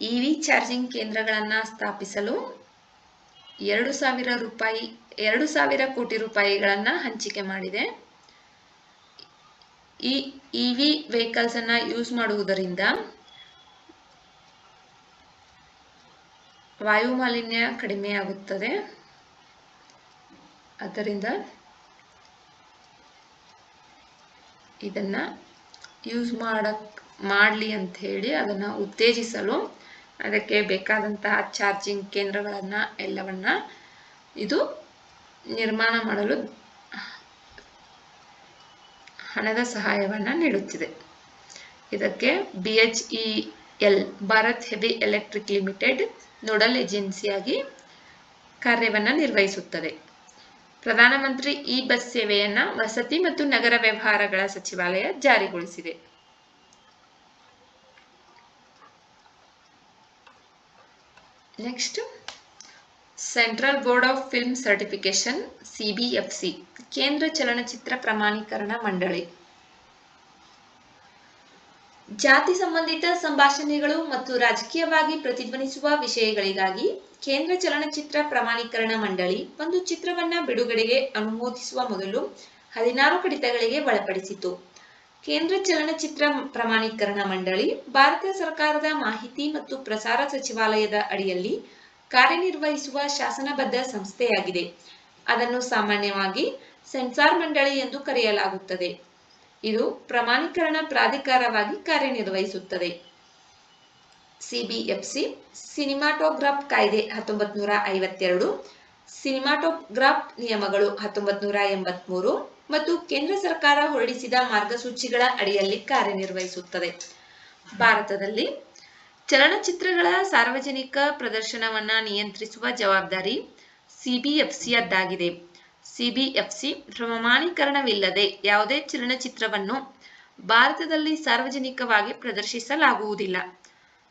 EV ಚಾರ್ಜಿಂಗ್ ಕೇಂದ್ರಗಳನ್ನು ಸ್ಥಾಪಿಸಲು 2,000 ಕೋಟಿ ರೂಪಾಯಿಗಳನ್ನು ಹಂಚಿಕೆ ಮಾಡಿದೆ. ಈ EV ವೆಹಿಕಲ್ಸ್ ಅನ್ನು ಯೂಸ್ ಮಾಡುವುದರಿಂದ ವಾಯು ಮಾಲಿನ್ಯ ಕಡಿಮೆಯಾಗುತ್ತದೆ. ಆದ್ದರಿಂದ ಇದನ್ನ ಯೂಸ್ ಮಾಡಲಿ ಅಂತ ಹೇಳಿ ಅದನ್ನು ಉತ್ತೇಜಿಸಲು ಅದಕ್ಕೆ ಬೇಕಾದಂತಹ ಚಾರ್ಜಿಂಗ್ ಕೇಂದ್ರಗಳನ್ನು ಎಲ್ಲವನ್ನ ಇದು ನಿರ್ಮಾಣ ಮಾಡಲು ಹಣದ ಸಹಾಯವನ್ನು ನೀಡುತ್ತಿದೆ. ಇದಕ್ಕೆ BHEL Bharat heavy electric limited nodal ಏಜೆನ್ಸಿಯಾಗಿ ಕಾರ್ಯವನ್ನು ನಿರ್ವಹಿಸುತ್ತದೆ. ಪ್ರಧಾನಮಂತ್ರಿ E-ಬಸ್ ಸೇವೆಯನ್ನು ವಸತಿ ಮತ್ತು ನಗರ ವ್ಯವಹಾರಗಳ ಸಚಿವಾಲಯ ಜಾರಿಗೊಳಿಸಿದೆ. Next, central board of film certification CBFC ಕೇಂದ್ರ ಚಲನಚಿತ್ರ ಪ್ರಮಾಣೀಕರಣ ಮಂಡಳಿ. ಜಾತಿ ಸಂಬಂಧಿತ ಸಂಭಾಷಣೆಗಳು ಮತ್ತು ರಾಜಕೀಯವಾಗಿ ಪ್ರತಿಧ್ವನಿಸುವ ವಿಷಯಗಳಿಗಾಗಿ ಕೇಂದ್ರ ಚಲನಚಿತ್ರ ಪ್ರಮಾಣೀಕರಣ ಮಂಡಳಿ ಒಂದು ಚಿತ್ರವನ್ನು ಬಿಡುಗಡೆಗೆ ಅನುಮೋದಿಸುವ ಮೊದಲು 16 ಕಡಿತಗಳಿಗೆ ಒಳಪಡಿಸಿತು. ಕೇಂದ್ರ ಚಲನಚಿತ್ರ ಪ್ರಮಾಣೀಕರಣ ಮಂಡಳಿ ಭಾರತ ಸರ್ಕಾರದ ಮಾಹಿತಿ ಮತ್ತು ಪ್ರಸಾರ ಸಚಿವಾಲಯದ ಅಡಿಯಲ್ಲಿ ಕಾರ್ಯನಿರ್ವಹಿಸುವ ಶಾಸನಬದ್ಧ ಸಂಸ್ಥೆಯಾಗಿದೆ. ಅದನ್ನು ಸಾಮಾನ್ಯವಾಗಿ ಸೆನ್ಸಾರ್ ಮಂಡಳಿ ಎಂದು ಕರೆಯಲಾಗುತ್ತದೆ. ಇದು ಪ್ರಮಾಣೀಕರಣ ಪ್ರಾಧಿಕಾರವಾಗಿ ಕಾರ್ಯನಿರ್ವಹಿಸುತ್ತದೆ. ಸಿಬಿಎಫ್ಸಿ ಸಿನಿಮಾಟೋಗ್ರಾಫ್ ಕಾಯ್ದೆ 1952, ಸಿನಿಮಾಟೋಗ್ರಾಫ್ ನಿಯಮಗಳು 1983 ಮತ್ತು ಕೇಂದ್ರ ಸರ್ಕಾರ ಹೊರಡಿಸಿದ ಮಾರ್ಗಸೂಚಿಗಳ ಅಡಿಯಲ್ಲಿ ಕಾರ್ಯನಿರ್ವಹಿಸುತ್ತದೆ. ಭಾರತದಲ್ಲಿ ಚಲನಚಿತ್ರಗಳ ಸಾರ್ವಜನಿಕ ಪ್ರದರ್ಶನವನ್ನು ನಿಯಂತ್ರಿಸುವ ಜವಾಬ್ದಾರಿ ಸಿಬಿಎಫ್ಸಿಯದ್ದಾಗಿದೆ. ಸಿಬಿಎಫ್ಸಿ ಪ್ರಮಾಣೀಕರಣವಿಲ್ಲದೆ ಯಾವುದೇ ಚಲನಚಿತ್ರವನ್ನು ಭಾರತದಲ್ಲಿ ಸಾರ್ವಜನಿಕವಾಗಿ ಪ್ರದರ್ಶಿಸಲಾಗುವುದಿಲ್ಲ.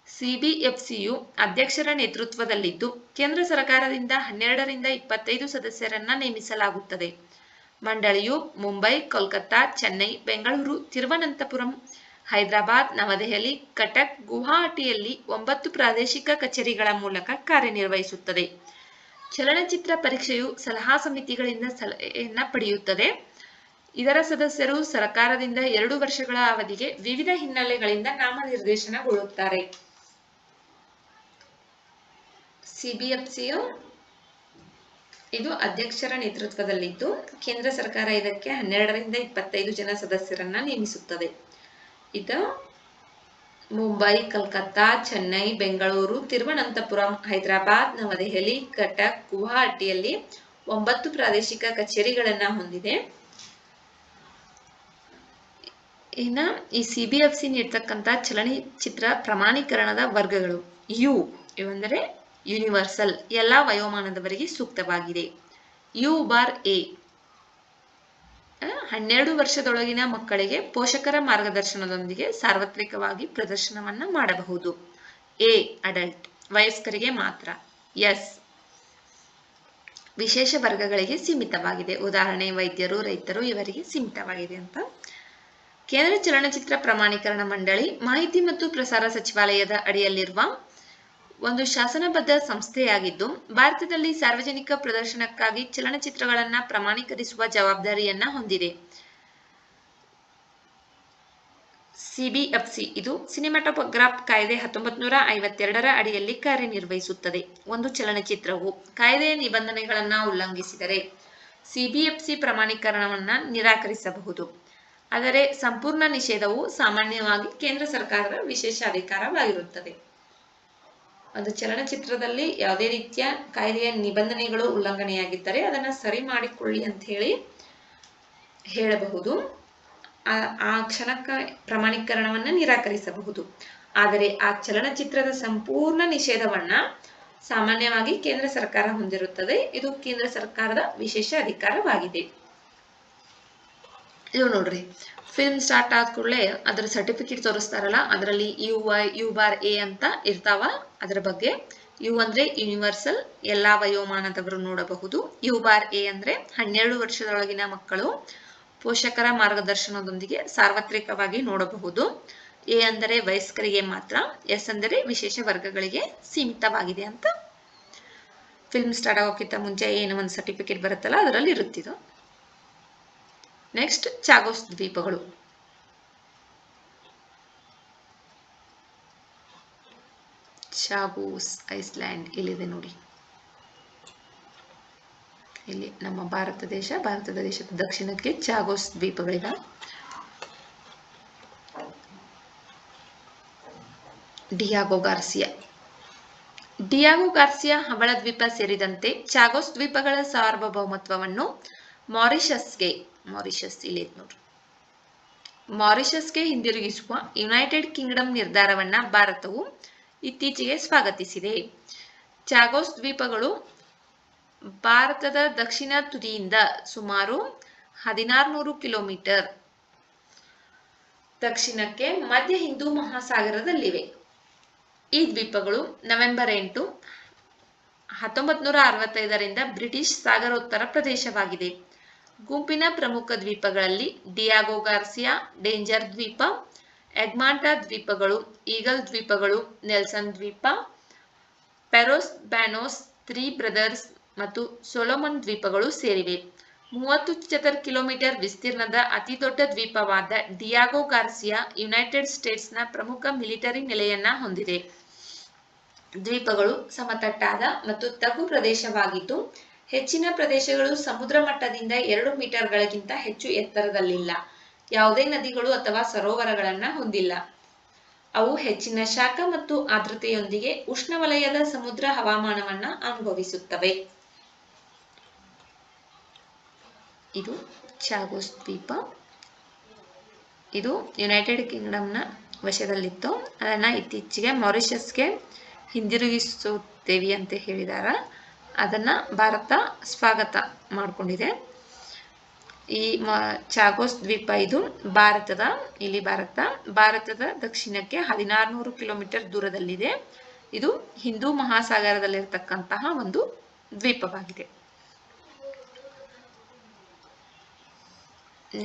ಸಿಬಿಎಫ್ಸಿಯು ಅಧ್ಯಕ್ಷರ ನೇತೃತ್ವದಲ್ಲಿದ್ದು ಕೇಂದ್ರ ಸರ್ಕಾರದಿಂದ 12 ರಿಂದ 25 ಸದಸ್ಯರನ್ನ ನೇಮಿಸಲಾಗುತ್ತದೆ. ಮಂಡಳಿಯು ಮುಂಬೈ, ಕೋಲ್ಕತ್ತಾ, ಚೆನ್ನೈ, ಬೆಂಗಳೂರು, ತಿರುವನಂತಪುರಂ, ಹೈದರಾಬಾದ್, ನವದೆಹಲಿ, ಕಟಕ್, ಗುವಾಹಟಿಯಲ್ಲಿ 9 ಪ್ರಾದೇಶಿಕ ಕಚೇರಿಗಳ ಮೂಲಕ ಕಾರ್ಯನಿರ್ವಹಿಸುತ್ತದೆ. ಚಲನಚಿತ್ರ ಪರೀಕ್ಷೆಯು ಸಲಹಾ ಸಮಿತಿಗಳಿಂದ ಸಲಹೆಯನ್ನು ಪಡೆಯುತ್ತದೆ. ಇದರ ಸದಸ್ಯರು ಸರ್ಕಾರದಿಂದ 2 ವರ್ಷಗಳ ಅವಧಿಗೆ ವಿವಿಧ ಹಿನ್ನೆಲೆಗಳಿಂದ ನಾಮನಿರ್ದೇಶನಗೊಳ್ಳುತ್ತಾರೆ. ಸಿಬಿಎಫ್ಸಿಯು ಇದು ಅಧ್ಯಕ್ಷರ ನೇತೃತ್ವದಲ್ಲಿದ್ದು ಕೇಂದ್ರ ಸರ್ಕಾರ ಇದಕ್ಕೆ 12 ರಿಂದ 25 ಜನ ಸದಸ್ಯರನ್ನ ನೇಮಿಸುತ್ತದೆ. ಇದು ಮುಂಬೈ, ಕಲ್ಕತ್ತಾ, ಚೆನ್ನೈ, ಬೆಂಗಳೂರು, ತಿರುವನಂತಪುರಂ, ಹೈದರಾಬಾದ್, ನವದೆಹಲಿ, ಕಟಕ್, ಗುವಾಹಟಿಯಲ್ಲಿ 9 ಪ್ರಾದೇಶಿಕ ಕಚೇರಿಗಳನ್ನ ಹೊಂದಿದೆ. ಇನ್ನು ಈ ಸಿಬಿಎಫ್ಸಿ ನೀಡ್ತಕ್ಕಂಥ ಚಲನಚಿತ್ರ ಪ್ರಮಾಣೀಕರಣದ ವರ್ಗಗಳು ಇವೆಂದರೆ ಯೂನಿವರ್ಸಲ್, ಎಲ್ಲ ವಯೋಮಾನದವರಿಗೆ ಸೂಕ್ತವಾಗಿದೆ. U/A 12 ವರ್ಷದೊಳಗಿನ ಮಕ್ಕಳಿಗೆ ಪೋಷಕರ ಮಾರ್ಗದರ್ಶನದೊಂದಿಗೆ ಸಾರ್ವತ್ರಿಕವಾಗಿ ಪ್ರದರ್ಶನವನ್ನ ಮಾಡಬಹುದು. A ಅಡಲ್ಟ್, ವಯಸ್ಕರಿಗೆ ಮಾತ್ರ. S ವಿಶೇಷ ವರ್ಗಗಳಿಗೆ ಸೀಮಿತವಾಗಿದೆ. ಉದಾಹರಣೆ ವೈದ್ಯರು, ರೈತರು ಇವರಿಗೆ ಸೀಮಿತವಾಗಿದೆ ಅಂತ. ಕೇಂದ್ರ ಚಲನಚಿತ್ರ ಪ್ರಮಾಣೀಕರಣ ಮಂಡಳಿ ಮಾಹಿತಿ ಮತ್ತು ಪ್ರಸಾರ ಸಚಿವಾಲಯದ ಅಡಿಯಲ್ಲಿರುವ ಒಂದು ಶಾಸನಬದ್ಧ ಸಂಸ್ಥೆಯಾಗಿದ್ದು ಭಾರತದಲ್ಲಿ ಸಾರ್ವಜನಿಕ ಪ್ರದರ್ಶನಕ್ಕಾಗಿ ಚಲನಚಿತ್ರಗಳನ್ನು ಪ್ರಮಾಣೀಕರಿಸುವ ಜವಾಬ್ದಾರಿಯನ್ನ ಹೊಂದಿದೆ. ಸಿಬಿಎಫ್ಸಿ ಇದು ಸಿನಿಮಾಟೋಗ್ರಾಫ್ ಕಾಯ್ದೆ 1952 ಅಡಿಯಲ್ಲಿ ಕಾರ್ಯನಿರ್ವಹಿಸುತ್ತದೆ. ಒಂದು ಚಲನಚಿತ್ರವು ಕಾಯ್ದೆಯ ನಿಬಂಧನೆಗಳನ್ನು ಉಲ್ಲಂಘಿಸಿದರೆ ಸಿಬಿಎಫ್ಸಿ ಪ್ರಮಾಣೀಕರಣವನ್ನ ನಿರಾಕರಿಸಬಹುದು. ಆದರೆ ಸಂಪೂರ್ಣ ನಿಷೇಧವು ಸಾಮಾನ್ಯವಾಗಿ ಕೇಂದ್ರ ಸರ್ಕಾರದ ವಿಶೇಷ ಅಧಿಕಾರವಾಗಿರುತ್ತದೆ. ಒಂದು ಚಲನಚಿತ್ರದಲ್ಲಿ ಯಾವುದೇ ರೀತಿಯ ಕಾಯ್ದೆಯ ನಿಬಂಧನೆಗಳು ಉಲ್ಲಂಘನೆಯಾಗಿದ್ದರೆ ಅದನ್ನು ಸರಿ ಮಾಡಿಕೊಳ್ಳಿ ಅಂತ ಹೇಳಬಹುದು. ಆ ಕ್ಷಣಕ್ಕೆ ಪ್ರಮಾಣೀಕರಣವನ್ನು ನಿರಾಕರಿಸಬಹುದು. ಆದರೆ ಆ ಚಲನಚಿತ್ರದ ಸಂಪೂರ್ಣ ನಿಷೇಧವನ್ನ ಸಾಮಾನ್ಯವಾಗಿ ಕೇಂದ್ರ ಸರ್ಕಾರ ಹೊಂದಿರುತ್ತದೆ. ಇದು ಕೇಂದ್ರ ಸರ್ಕಾರದ ವಿಶೇಷ ಅಧಿಕಾರವಾಗಿದೆ. ಇದು ನೋಡ್ರಿ, ಫಿಲ್ಮ್ ಸ್ಟಾರ್ಟ್ ಆದ ಕೂಡಲೇ ಅದರ ಸರ್ಟಿಫಿಕೇಟ್ ತೋರಿಸ್ತಾರಲ್ಲ, ಅದರಲ್ಲಿ U/A ಅಂತ ಇರ್ತಾವ. ಅದರ ಬಗ್ಗೆ U ಅಂದ್ರೆ ಯೂನಿವರ್ಸಲ್, ಎಲ್ಲಾ ವಯೋಮಾನದವರು ನೋಡಬಹುದು. U/A ಅಂದ್ರೆ 12 ವರ್ಷದೊಳಗಿನ ಮಕ್ಕಳು ಪೋಷಕರ ಮಾರ್ಗದರ್ಶನದೊಂದಿಗೆ ಸಾರ್ವತ್ರಿಕವಾಗಿ ನೋಡಬಹುದು. A ಅಂದರೆ ವಯಸ್ಕರಿಗೆ ಮಾತ್ರ. S ಅಂದರೆ ವಿಶೇಷ ವರ್ಗಗಳಿಗೆ ಸೀಮಿತವಾಗಿದೆ ಅಂತ. ಫಿಲ್ಮ್ ಸ್ಟಾರ್ಟ್ ಆಗೋಕ್ಕಿಂತ ಮುಂಚೆ ಏನೋ ಒಂದು ಸರ್ಟಿಫಿಕೇಟ್ ಬರುತ್ತಲ್ಲ, ಅದರಲ್ಲಿ ಇರುತ್ತಿದ್ದು. ನೆಕ್ಸ್ಟ್ ಚಾಗೋಸ್ ದ್ವೀಪಗಳು. ಚಾಗೋಸ್ ಐಸ್ಲ್ಯಾಂಡ್ ಇಲ್ಲಿದೆ ನೋಡಿ. ಇಲ್ಲಿ ನಮ್ಮ ಭಾರತದ ದೇಶದ ದಕ್ಷಿಣಕ್ಕೆ ಚಾಗೋಸ್ ದ್ವೀಪಗಳಿವೆ. ಡಿಯಾಗೋ ಗಾರ್ಸಿಯಾ ಹವಳ ದ್ವೀಪ ಸೇರಿದಂತೆ ಚಾಗೋಸ್ ದ್ವೀಪಗಳ ಸಾರ್ವಭೌಮತ್ವವನ್ನು ಮಾರಿಷಸ್ಗೆ ಹಿಂದಿರುಗಿಸುವ ಯುನೈಟೆಡ್ ಕಿಂಗ್ಡಮ್ ನಿರ್ಧಾರವನ್ನ ಭಾರತವು ಇತ್ತೀಚೆಗೆ ಸ್ವಾಗತಿಸಿದೆ. ಚಾಗೋಸ್ ದ್ವೀಪಗಳು ಭಾರತದ ದಕ್ಷಿಣ ತುದಿಯಿಂದ ಸುಮಾರು 1600 ಕಿಲೋಮೀಟರ್ ದಕ್ಷಿಣಕ್ಕೆ ಮಧ್ಯ ಹಿಂದೂ ಮಹಾಸಾಗರದಲ್ಲಿವೆ. ಈ ದ್ವೀಪಗಳು ನವೆಂಬರ್ 8, 1965 ಬ್ರಿಟಿಷ್ ಸಾಗರೋತ್ತರ ಪ್ರದೇಶವಾಗಿದೆ. ಗುಂಪಿನ ಪ್ರಮುಖ ದ್ವೀಪಗಳಲ್ಲಿ ಡಿಯಾಗೋ ಗಾರ್ಸಿಯಾ, ಡೇಂಜರ್ ದ್ವೀಪ, ಎಗ್ಮಾಂಟಾ ದ್ವೀಪಗಳು, ಈಗಲ್ ದ್ವೀಪಗಳು, ನೆಲ್ಸನ್ ದ್ವೀಪ, ಪೆರೋಸ್ ಬ್ಯಾನೋಸ್, 3 ಬ್ರದರ್ಸ್ ಮತ್ತು ಸೊಲೊಮನ್ ದ್ವೀಪಗಳು ಸೇರಿವೆ. 30 ಚದರ ಕಿಲೋಮೀಟರ್ ವಿಸ್ತೀರ್ಣದ ಅತಿದೊಡ್ಡ ದ್ವೀಪವಾದ ಡಿಯಾಗೋ ಗಾರ್ಸಿಯಾ ಯುನೈಟೆಡ್ ಸ್ಟೇಟ್ಸ್ನ ಪ್ರಮುಖ ಮಿಲಿಟರಿ ನೆಲೆಯನ್ನ ಹೊಂದಿದೆ. ದ್ವೀಪಗಳು ಸಮತಟ್ಟಾದ ಮತ್ತು ತಗ್ಗು ಪ್ರದೇಶವಾಗಿದ್ದು, ಹೆಚ್ಚಿನ ಪ್ರದೇಶಗಳು ಸಮುದ್ರ ಮಟ್ಟದಿಂದ 2 ಮೀಟರ್ಗಳಿಗಿಂತ ಹೆಚ್ಚು ಎತ್ತರದಲ್ಲಿಲ್ಲ. ಯಾವುದೇ ನದಿಗಳು ಅಥವಾ ಸರೋವರಗಳನ್ನ ಹೊಂದಿಲ್ಲ. ಅವು ಹೆಚ್ಚಿನ ಶಾಖ ಮತ್ತು ಆರ್ದ್ರತೆಯೊಂದಿಗೆ ಉಷ್ಣವಲಯದ ಸಮುದ್ರ ಹವಾಮಾನವನ್ನ ಅನುಭವಿಸುತ್ತವೆ. ಇದು ಚಾಗೋಸ್ ದ್ವೀಪ. ಇದು ಯುನೈಟೆಡ್ ಕಿಂಗ್ಡಮ್ನ ವಶದಲ್ಲಿತ್ತು. ಅದನ್ನ ಇತ್ತೀಚೆಗೆ ಮಾರಿಷಸ್ಗೆ ಹಿಂದಿರುಗಿಸುತ್ತೇವೆ ಅಂತ ಹೇಳಿದಾರ. ಅದನ್ನ ಭಾರತ ಸ್ವಾಗತ ಮಾಡಿಕೊಂಡಿದೆ. ಈ ಚಾಗೋಸ್ ದ್ವೀಪ ಇದು ಭಾರತದ ದಕ್ಷಿಣಕ್ಕೆ 1600 ಕಿಲೋಮೀಟರ್ ದೂರದಲ್ಲಿದೆ. ಇದು ಹಿಂದೂ ಮಹಾಸಾಗರದಲ್ಲಿರ್ತಕ್ಕಂತಹ ಒಂದು ದ್ವೀಪವಾಗಿದೆ.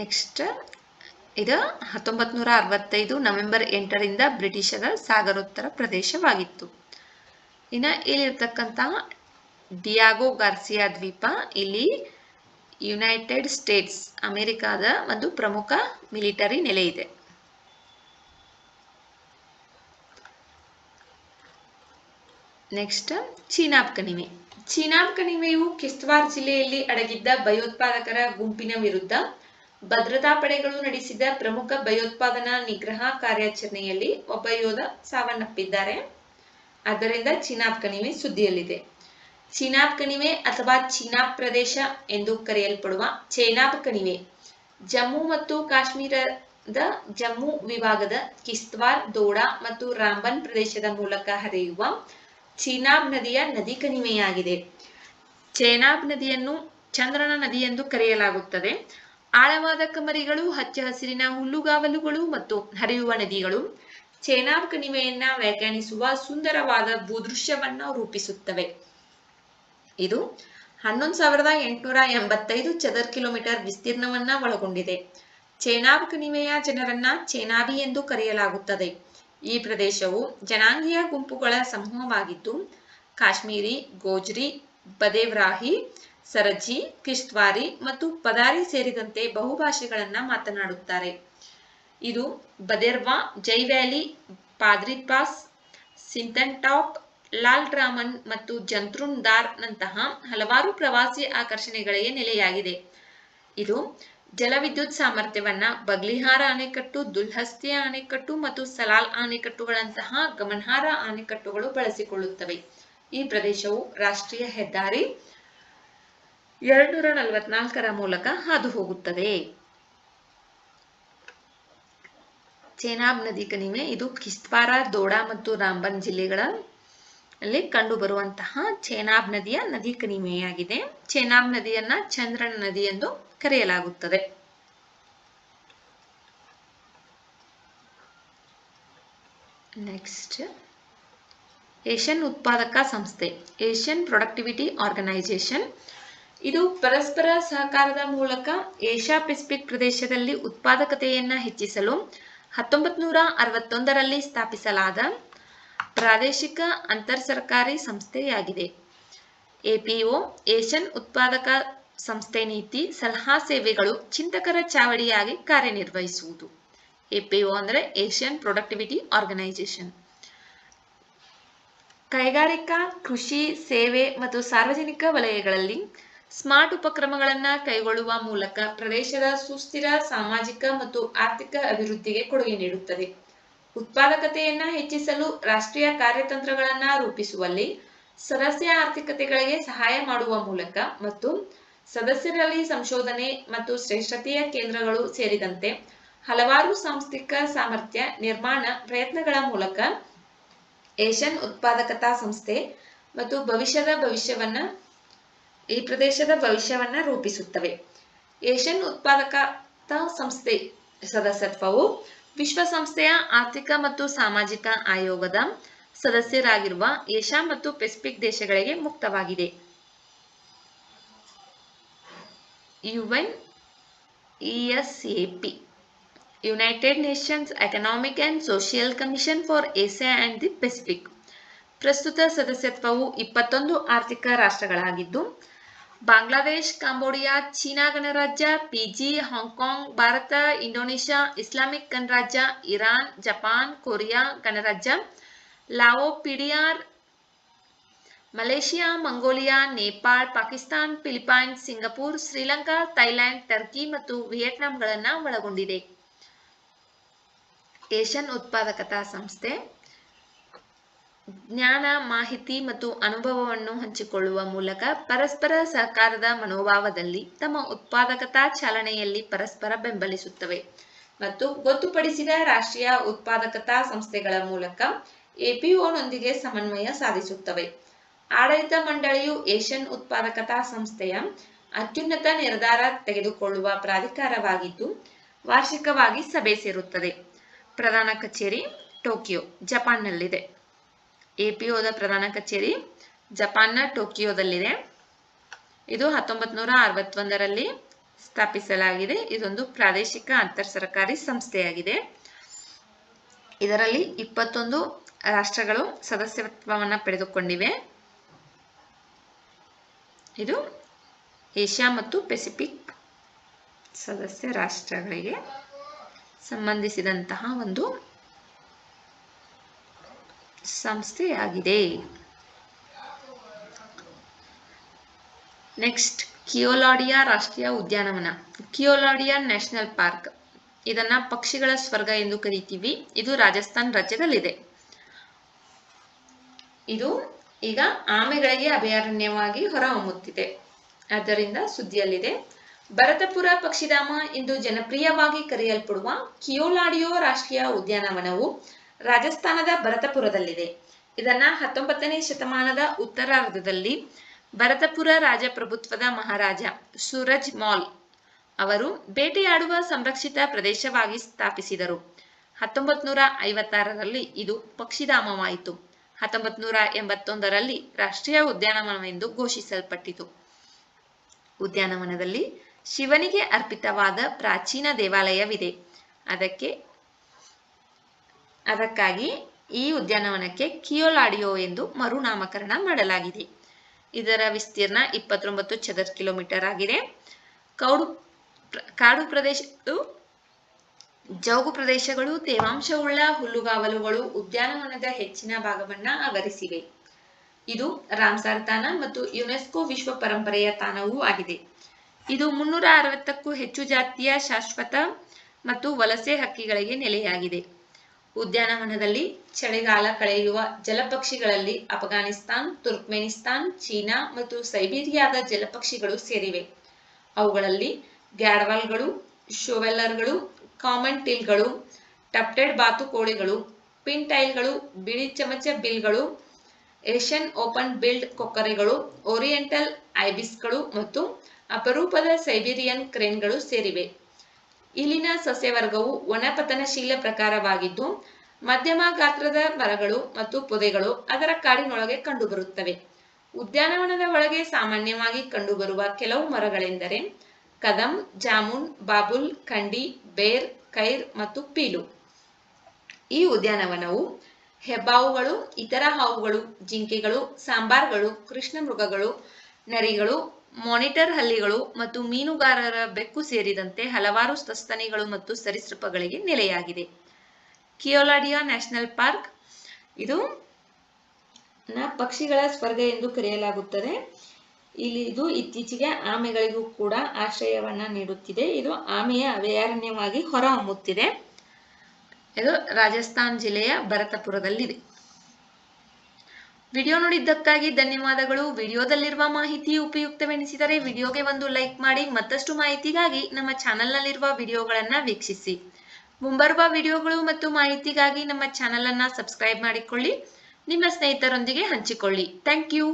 ನೆಕ್ಸ್ಟ್, ಇದು 1965 ನವೆಂಬರ್ 8ರಿಂದ ಬ್ರಿಟಿಷರ ಸಾಗರೋತ್ತರ ಪ್ರದೇಶವಾಗಿತ್ತು. ಇನ್ನು ಇಲ್ಲಿರ್ತಕ್ಕಂತಹ ಡಿಯಾಗೋ ಗಾರ್ಸಿಯಾ ದ್ವೀಪ, ಇಲ್ಲಿ ಯುನೈಟೆಡ್ ಸ್ಟೇಟ್ಸ್ ಅಮೆರಿಕಾದ ಒಂದು ಪ್ರಮುಖ ಮಿಲಿಟರಿ ನೆಲೆ ಇದೆ. ನೆಕ್ಸ್ಟ್, ಚೀನಾಬ್ ಕಣಿವೆ. ಚೀನಾಬ್ ಕಣಿವೆಯು ಕಿಶ್ತ್ವಾರ್ ಜಿಲ್ಲೆಯಲ್ಲಿ ಅಡಗಿದ್ದ ಭಯೋತ್ಪಾದಕರ ಗುಂಪಿನ ವಿರುದ್ಧ ಭದ್ರತಾ ಪಡೆಗಳು ನಡೆಸಿದ ಪ್ರಮುಖ ಭಯೋತ್ಪಾದನಾ ನಿಗ್ರಹ ಕಾರ್ಯಾಚರಣೆಯಲ್ಲಿ ಒಬ್ಬ ಯೋಧ ಸಾವನ್ನಪ್ಪಿದ್ದಾರೆ. ಆದ್ದರಿಂದ ಚೀನಾಬ್ ಕಣಿವೆ ಸುದ್ದಿಯಲ್ಲಿದೆ. ಚೀನಾಬ್ ಕಣಿವೆ ಅಥವಾ ಚೀನಾಬ್ ಪ್ರದೇಶ ಎಂದು ಕರೆಯಲ್ಪಡುವ ಚೇನಾಬ್ ಕಣಿವೆ ಜಮ್ಮು ಮತ್ತು ಕಾಶ್ಮೀರದ ಜಮ್ಮು ವಿಭಾಗದ ಕಿಶ್ತ್ವಾರ್, ದೋಡಾ ಮತ್ತು ರಾಂಬನ್ ಪ್ರದೇಶದ ಮೂಲಕ ಹರಿಯುವ ಚೀನಾಬ್ ನದಿಯ ನದಿ ಕಣಿವೆಯಾಗಿದೆ. ಚೇನಾಬ್ ನದಿಯನ್ನು ಚಂದ್ರನ ನದಿ ಎಂದು ಕರೆಯಲಾಗುತ್ತದೆ. ಆಳವಾದ ಕಮರಿಗಳು, ಹಚ್ಚ ಹಸಿರಿನ ಹುಲ್ಲುಗಾವಲುಗಳು ಮತ್ತು ಹರಿಯುವ ನದಿಗಳು ಚೇನಾಬ್ ಕಣಿವೆಯನ್ನ ವ್ಯಾಖ್ಯಾನಿಸುವ ಸುಂದರವಾದ ಭೂದೃಶ್ಯವನ್ನ ರೂಪಿಸುತ್ತವೆ. ಇದು 11,885 ಚದರ ಕಿಲೋಮೀಟರ್ ವಿಸ್ತೀರ್ಣವನ್ನ ಒಳಗೊಂಡಿದೆ. ಚೇನಾಬ್ ಕಣಿವೆಯ ಜನರನ್ನ ಚೇನಾಬಿ ಎಂದು ಕರೆಯಲಾಗುತ್ತದೆ. ಈ ಪ್ರದೇಶವು ಜನಾಂಗೀಯ ಗುಂಪುಗಳ ಸಮೂಹವಾಗಿದ್ದು, ಕಾಶ್ಮೀರಿ, ಗೋಜ್ರಿ, ಬದೇವ್ರಾಹಿ, ಸರಜಿ, ಕಿಶ್ತ್ವಾರಿ ಮತ್ತು ಪದಾರಿ ಸೇರಿದಂತೆ ಬಹುಭಾಷೆಗಳನ್ನ ಮಾತನಾಡುತ್ತಾರೆ. ಇದು ಬದೇರ್ವಾ, ಜೈ ವ್ಯಾಲಿ, ಪಾದ್ರಿ ಪಾಸ್, ಸಿಂತನ್ ಟಾಪ್, ಲಾಲ್ ಡ್ರಾಮನ್ ಮತ್ತು ಜಂತ್ರುನ್ ದಾರ್ ನಂತಹ ಹಲವಾರು ಪ್ರವಾಸಿ ಆಕರ್ಷಣೆಗಳಿಗೆ ನೆಲೆಯಾಗಿದೆ. ಇದು ಜಲವಿದ್ಯುತ್ ಸಾಮರ್ಥ್ಯವನ್ನ ಬಗ್ಲಿಹಾರ ಅಣೆಕಟ್ಟು, ದುಲ್ಹಸ್ತಿಯ ಅಣೆಕಟ್ಟು ಮತ್ತು ಸಲಾಲ್ ಅಣೆಕಟ್ಟುಗಳಂತಹ ಗಮನಾರ್ಹ ಅಣೆಕಟ್ಟುಗಳು ಬಳಸಿಕೊಳ್ಳುತ್ತವೆ. ಈ ಪ್ರದೇಶವು ರಾಷ್ಟ್ರೀಯ ಹೆದ್ದಾರಿ 244ರ ಮೂಲಕ ಹಾದು ಹೋಗುತ್ತದೆ. ಚೇನಾಬ್ ನದಿ ಕಣಿವೆ ಇದು ಕಿಶ್ತ್ವಾರ, ದೋಡಾ ಮತ್ತು ರಾಂಬನ್ ಜಿಲ್ಲೆಗಳಲ್ಲಿ ಕಂಡು ಬರುವಂತಹ ಚೇನಾಬ್ ನದಿಯ ನದಿ ಕಣಿವೆಯಾಗಿದೆ. ಚೇನಾಬ್ ನದಿಯನ್ನ ಚಂದ್ರನ ನದಿ ಎಂದು ಕರೆಯಲಾಗುತ್ತದೆ. ನೆಕ್ಸ್ಟ್, ಏಷ್ಯನ್ ಉತ್ಪಾದಕ ಸಂಸ್ಥೆ, ಏಷ್ಯನ್ ಪ್ರೊಡಕ್ಟಿವಿಟಿ ಆರ್ಗನೈಸೇಷನ್. ಇದು ಪರಸ್ಪರ ಸಹಕಾರದ ಮೂಲಕ ಏಷ್ಯಾ ಪೆಸಿಫಿಕ್ ಪ್ರದೇಶದಲ್ಲಿ ಉತ್ಪಾದಕತೆಯನ್ನು ಹೆಚ್ಚಿಸಲು 1961ರಲ್ಲಿ ಸ್ಥಾಪಿಸಲಾದ ಪ್ರಾದೇಶಿಕ ಅಂತರ್ ಸರ್ಕಾರಿ ಸಂಸ್ಥೆಯಾಗಿದೆ. ಎಪಿಒ ಏಷ್ಯನ್ ಉತ್ಪಾದಕ ಸಂಸ್ಥೆ ನೀತಿ, ಸಲಹಾ ಸೇವೆಗಳು ಚಿಂತಕರ ಚಾವಡಿಯಾಗಿ ಕಾರ್ಯನಿರ್ವಹಿಸುವುದು. ಎಪಿಒ ಅಂದರೆ ಏಷ್ಯನ್ ಪ್ರೊಡಕ್ಟಿವಿಟಿ ಆರ್ಗನೈಸೇಷನ್. ಕೈಗಾರಿಕಾ, ಕೃಷಿ, ಸೇವೆ ಮತ್ತು ಸಾರ್ವಜನಿಕ ವಲಯಗಳಲ್ಲಿ ಸ್ಮಾರ್ಟ್ ಉಪಕ್ರಮಗಳನ್ನು ಕೈಗೊಳ್ಳುವ ಮೂಲಕ ಪ್ರದೇಶದ ಸುಸ್ಥಿರ ಸಾಮಾಜಿಕ ಮತ್ತು ಆರ್ಥಿಕ ಅಭಿವೃದ್ಧಿಗೆ ಕೊಡುಗೆ ನೀಡುತ್ತದೆ. ಉತ್ಪಾದಕತೆಯನ್ನು ಹೆಚ್ಚಿಸಲು ರಾಷ್ಟ್ರೀಯ ಕಾರ್ಯತಂತ್ರಗಳನ್ನು ರೂಪಿಸುವಲ್ಲಿ, ಸದಸ್ಯ ಆರ್ಥಿಕತೆಗಳಿಗೆ ಸಹಾಯ ಮಾಡುವ ಮೂಲಕ ಮತ್ತು ಸದಸ್ಯರಲ್ಲಿ ಸಂಶೋಧನೆ ಮತ್ತು ಶ್ರೇಷ್ಠತೆಯ ಕೇಂದ್ರಗಳು ಸೇರಿದಂತೆ ಹಲವಾರು ಸಾಂಸ್ಥಿಕ ಸಾಮರ್ಥ್ಯ ನಿರ್ಮಾಣ ಪ್ರಯತ್ನಗಳ ಮೂಲಕ ಏಷ್ಯನ್ ಉತ್ಪಾದಕತಾ ಸಂಸ್ಥೆ ಮತ್ತು ಈ ಪ್ರದೇಶದ ಭವಿಷ್ಯವನ್ನ ರೂಪಿಸುತ್ತವೆ. ಏಷ್ಯನ್ ಉತ್ಪಾದಕತಾ ಸಂಸ್ಥೆ ಸದಸ್ಯತ್ವವು ವಿಶ್ವಸಂಸ್ಥೆಯ ಆರ್ಥಿಕ ಮತ್ತು ಸಾಮಾಜಿಕ ಆಯೋಗದ ಸದಸ್ಯರಾಗಿರುವ ಏಷ್ಯಾ ಮತ್ತು ಪೆಸಿಫಿಕ್ ದೇಶಗಳಿಗೆ ಮುಕ್ತವಾಗಿದೆ. UNESCAP United Nations Economic and Social Commission for Asia and the Pacific. ಪ್ರಸ್ತುತ ಸದಸ್ಯತ್ವವು 21 ಆರ್ಥಿಕ ರಾಷ್ಟ್ರಗಳಾಗಿದ್ದು ಬಾಂಗ್ಲಾದೇಶ್, ಕಾಂಬೋಡಿಯಾ, ಚೀನಾ ಗಣರಾಜ್ಯ, Fiji, Hong Kong, Bharat, Indonesia, Islamic ಗಣರಾಜ್ಯ, ಇರಾನ್, ಜಪಾನ್, ಕೊರಿಯಾ ಗಣರಾಜ್ಯ, Lao, PDR, Malaysia, Mongolia, Nepal, Pakistan, Philippines, Singapore, Sri Lanka, Thailand, Turkey ಮತ್ತು ವಿಯೆಟ್ನಾಂಗಳನ್ನು ಒಳಗೊಂಡಿದೆ. ಏಷ್ಯನ್ ಉತ್ಪಾದಕತಾ ಸಂಸ್ಥೆ ಜ್ಞಾನ, ಮಾಹಿತಿ ಮತ್ತು ಅನುಭವವನ್ನು ಹಂಚಿಕೊಳ್ಳುವ ಮೂಲಕ ಪರಸ್ಪರ ಸಹಕಾರದ ಮನೋಭಾವದಲ್ಲಿ ತಮ್ಮ ಉತ್ಪಾದಕತಾ ಚಾಲನೆಯಲ್ಲಿ ಪರಸ್ಪರ ಬೆಂಬಲಿಸುತ್ತವೆ ಮತ್ತು ಗೊತ್ತುಪಡಿಸಿದ ರಾಷ್ಟ್ರೀಯ ಉತ್ಪಾದಕತಾ ಸಂಸ್ಥೆಗಳ ಮೂಲಕ ಎಪಿಒನೊಂದಿಗೆ ಸಮನ್ವಯ ಸಾಧಿಸುತ್ತವೆ. ಆಡಳಿತ ಮಂಡಳಿಯು ಏಷ್ಯನ್ ಉತ್ಪಾದಕತಾ ಸಂಸ್ಥೆಯ ಅತ್ಯುನ್ನತ ನಿರ್ಧಾರ ತೆಗೆದುಕೊಳ್ಳುವ ಪ್ರಾಧಿಕಾರವಾಗಿದ್ದು ವಾರ್ಷಿಕವಾಗಿ ಸಭೆ ಸೇರುತ್ತದೆ. ಪ್ರಧಾನ ಕಚೇರಿ ಟೋಕಿಯೋ, ಜಪಾನ್ನಲ್ಲಿದೆ. ಎಪಿಒದ ಪ್ರಧಾನ ಕಚೇರಿ ಜಪಾನ್ನ ಟೋಕಿಯೋದಲ್ಲಿದೆ. ಇದು 1961ರಲ್ಲಿ ಸ್ಥಾಪಿಸಲಾಗಿದೆ. ಇದೊಂದು ಪ್ರಾದೇಶಿಕ ಅಂತರ್ ಸರ್ಕಾರಿ ಸಂಸ್ಥೆಯಾಗಿದೆ. ಇದರಲ್ಲಿ 21 ರಾಷ್ಟ್ರಗಳು ಸದಸ್ಯತ್ವವನ್ನು ಪಡೆದುಕೊಂಡಿವೆ. ಇದು ಏಷ್ಯಾ ಮತ್ತು ಪೆಸಿಫಿಕ್ ಸದಸ್ಯ ರಾಷ್ಟ್ರಗಳಿಗೆ ಸಂಬಂಧಿಸಿದಂತಹ ಒಂದು ಸಂಸ್ಥೆಯಾಗಿದೆ. ನೆಕ್ಸ್ಟ್, ಕಿಯೋಲಾಡಿಯಾ ರಾಷ್ಟ್ರೀಯ ಉದ್ಯಾನವನ, ಕಿಯೋಲಾಡಿಯಾ ನ್ಯಾಷನಲ್ ಪಾರ್ಕ್. ಇದನ್ನ ಪಕ್ಷಿಗಳ ಸ್ವರ್ಗ ಎಂದು ಕರೀತೀವಿ. ಇದು ರಾಜಸ್ಥಾನ್ ರಾಜ್ಯದಲ್ಲಿದೆ. ಇದು ಈಗ ಆಮೆಗಳಿಗೆ ಅಭಯಾರಣ್ಯವಾಗಿ ಹೊರಹೊಮ್ಮುತ್ತಿದೆ, ಆದ್ದರಿಂದ ಸುದ್ದಿಯಲ್ಲಿದೆ. ಭರತಪುರ ಪಕ್ಷಿಧಾಮ ಎಂದು ಜನಪ್ರಿಯವಾಗಿ ಕರೆಯಲ್ಪಡುವ ಕಿಯೋಲಾಡಿಯೋ ರಾಷ್ಟ್ರೀಯ ಉದ್ಯಾನವನವು ರಾಜಸ್ಥಾನದ ಭರತಪುರದಲ್ಲಿದೆ. ಇದನ್ನ 19ನೇ ಶತಮಾನದ ಉತ್ತರಾರ್ಧದಲ್ಲಿ ಭರತಪುರ ರಾಜಪ್ರಭುತ್ವದ ಮಹಾರಾಜ ಸೂರಜ್ ಮಾಲ್ ಅವರು ಬೇಟೆಯಾಡುವ ಸಂರಕ್ಷಿತ ಪ್ರದೇಶವಾಗಿ ಸ್ಥಾಪಿಸಿದರು. 1956ರಲ್ಲಿ ಇದು ಪಕ್ಷಿಧಾಮವಾಯಿತು. 1981ರಲ್ಲಿ ರಾಷ್ಟ್ರೀಯ ಉದ್ಯಾನವನವೆಂದು ಘೋಷಿಸಲ್ಪಟ್ಟಿತು. ಉದ್ಯಾನವನದಲ್ಲಿ ಶಿವನಿಗೆ ಅರ್ಪಿತವಾದ ಪ್ರಾಚೀನ ದೇವಾಲಯವಿದೆ. ಅದಕ್ಕಾಗಿ ಈ ಉದ್ಯಾನವನಕ್ಕೆ ಕಿಯೋಲಾಡಿಯೋ ಎಂದು ಮರುನಾಮಕರಣ ಮಾಡಲಾಗಿದೆ. ಇದರ ವಿಸ್ತೀರ್ಣ 29 ಚದರ ಕಿಲೋಮೀಟರ್ ಆಗಿದೆ. ಕಾಡು ಪ್ರದೇಶಗಳು, ಜೌಗು ಪ್ರದೇಶಗಳು, ತೇವಾಂಶವುಳ್ಳ ಹುಲ್ಲುಗಾವಲುಗಳು ಉದ್ಯಾನವನದ ಹೆಚ್ಚಿನ ಭಾಗವನ್ನು ಆವರಿಸಿವೆ. ಇದು ರಾಮ್ಸಾರ್ ತಾಣ ಮತ್ತು ಯುನೆಸ್ಕೋ ವಿಶ್ವ ಪರಂಪರೆಯ ತಾಣವೂ ಆಗಿದೆ. ಇದು 360ಕ್ಕೂ ಹೆಚ್ಚು ಜಾತಿಯ ಶಾಶ್ವತ ಮತ್ತು ವಲಸೆ ಹಕ್ಕಿಗಳಿಗೆ ನೆಲೆಯಾಗಿದೆ. ಉದ್ಯಾನವನದಲ್ಲಿ ಚಳಿಗಾಲ ಕಳೆಯುವ ಜಲಪಕ್ಷಿಗಳಲ್ಲಿ ಅಫ್ಘಾನಿಸ್ತಾನ್, ತುರ್ಕ್ಮೆನಿಸ್ತಾನ್, ಚೀನಾ ಮತ್ತು ಸೈಬೀರಿಯಾದ ಜಲಪಕ್ಷಿಗಳು ಸೇರಿವೆ. ಅವುಗಳಲ್ಲಿ ಗ್ಯಾಡ್ವಾಲ್ಗಳು, ಶೋವೆಲ್ಲರ್ಗಳು, ಕಾಮನ್ ಟಿಲ್ಗಳು, ಟಫ್ಟೆಡ್ ಬಾತುಕೋಳಿಗಳು, ಪಿನ್ ಟೈಲ್ಗಳು, ಬಿಳಿ ಚಮಚ ಬಿಲ್ಗಳು, ಏಷ್ಯನ್ ಓಪನ್ ಬಿಲ್ಡ್ ಕೊಕ್ಕರೆಗಳು, ಓರಿಯೆಂಟಲ್ ಐಬಿಸ್ಗಳು ಮತ್ತು ಅಪರೂಪದ ಸೈಬೀರಿಯನ್ ಕ್ರೇನ್ಗಳು ಸೇರಿವೆ. ಇಲ್ಲಿನ ಸಸ್ಯವರ್ಗವು ಒಣಪತನಶೀಲ ಪ್ರಕಾರವಾಗಿದ್ದು ಮಧ್ಯಮ ಗಾತ್ರದ ಮರಗಳು ಮತ್ತು ಪೊದೆಗಳು ಅದರ ಕಾಡಿನೊಳಗೆ ಕಂಡುಬರುತ್ತವೆ. ಉದ್ಯಾನವನದ ಒಳಗೆ ಸಾಮಾನ್ಯವಾಗಿ ಕಂಡುಬರುವ ಕೆಲವು ಮರಗಳೆಂದರೆ ಕದಂ, ಜಾಮುನ್, ಬಾಬುಲ್, ಕಂಡಿ, ಬೇರ್, ಕೈರ್ ಮತ್ತು ಪೀಲು. ಈ ಉದ್ಯಾನವನವು ಹೆಬ್ಬಾವುಗಳು, ಇತರ ಹಾವುಗಳು, ಜಿಂಕೆಗಳು, ಸಾಂಬಾರ್ಗಳು, ಕೃಷ್ಣಮೃಗಗಳು, ನರಿಗಳು, ಮಾನಿಟರ್ ಹಲ್ಲಿಗಳು ಮತ್ತು ಮೀನುಗಾರರ ಬೆಕ್ಕು ಸೇರಿದಂತೆ ಹಲವಾರು ಸಸ್ತನಿಗಳು ಮತ್ತು ಸರೀಸೃಪಗಳಿಗೆ ನೆಲೆಯಾಗಿದೆ. ಕಿಯೋಲಾಡಿಯಾ ನ್ಯಾಷನಲ್ ಪಾರ್ಕ್ ಇದು ಪಕ್ಷಿಗಳ ಸ್ವರ್ಗ ಎಂದು ಕರೆಯಲಾಗುತ್ತದೆ. ಇದು ಇತ್ತೀಚೆಗೆ ಆಮೆಗಳಿಗೂ ಕೂಡ ಆಶ್ರಯವನ್ನ ನೀಡುತ್ತಿದೆ. ಇದು ಆಮೆಯ ಅಭಯಾರಣ್ಯವಾಗಿ ಹೊರಹೊಮ್ಮುತ್ತಿದೆ. ಇದು ರಾಜಸ್ಥಾನ್ ಜಿಲ್ಲೆಯ ಭರತಪುರದಲ್ಲಿದೆ. ವಿಡಿಯೋ ನೋಡಿದ್ದಕ್ಕಾಗಿ ಧನ್ಯವಾದಗಳು. ವಿಡಿಯೋದಲ್ಲಿರುವ ಮಾಹಿತಿ ಉಪಯುಕ್ತವೆನಿಸಿದರೆ ವಿಡಿಯೋಗೆ ಒಂದು ಲೈಕ್ ಮಾಡಿ. ಮತ್ತಷ್ಟು ಮಾಹಿತಿಗಾಗಿ ನಮ್ಮ ಚಾನೆಲ್ನಲ್ಲಿರುವ ವಿಡಿಯೋಗಳನ್ನು ವೀಕ್ಷಿಸಿ. ಮುಂಬರುವ ವಿಡಿಯೋಗಳು ಮತ್ತು ಮಾಹಿತಿಗಾಗಿ ನಮ್ಮ ಚಾನೆಲ್ ಅನ್ನು ಸಬ್ಸ್ಕ್ರೈಬ್ ಮಾಡಿಕೊಳ್ಳಿ. ನಿಮ್ಮ ಸ್ನೇಹಿತರೊಂದಿಗೆ ಹಂಚಿಕೊಳ್ಳಿ. Thank you.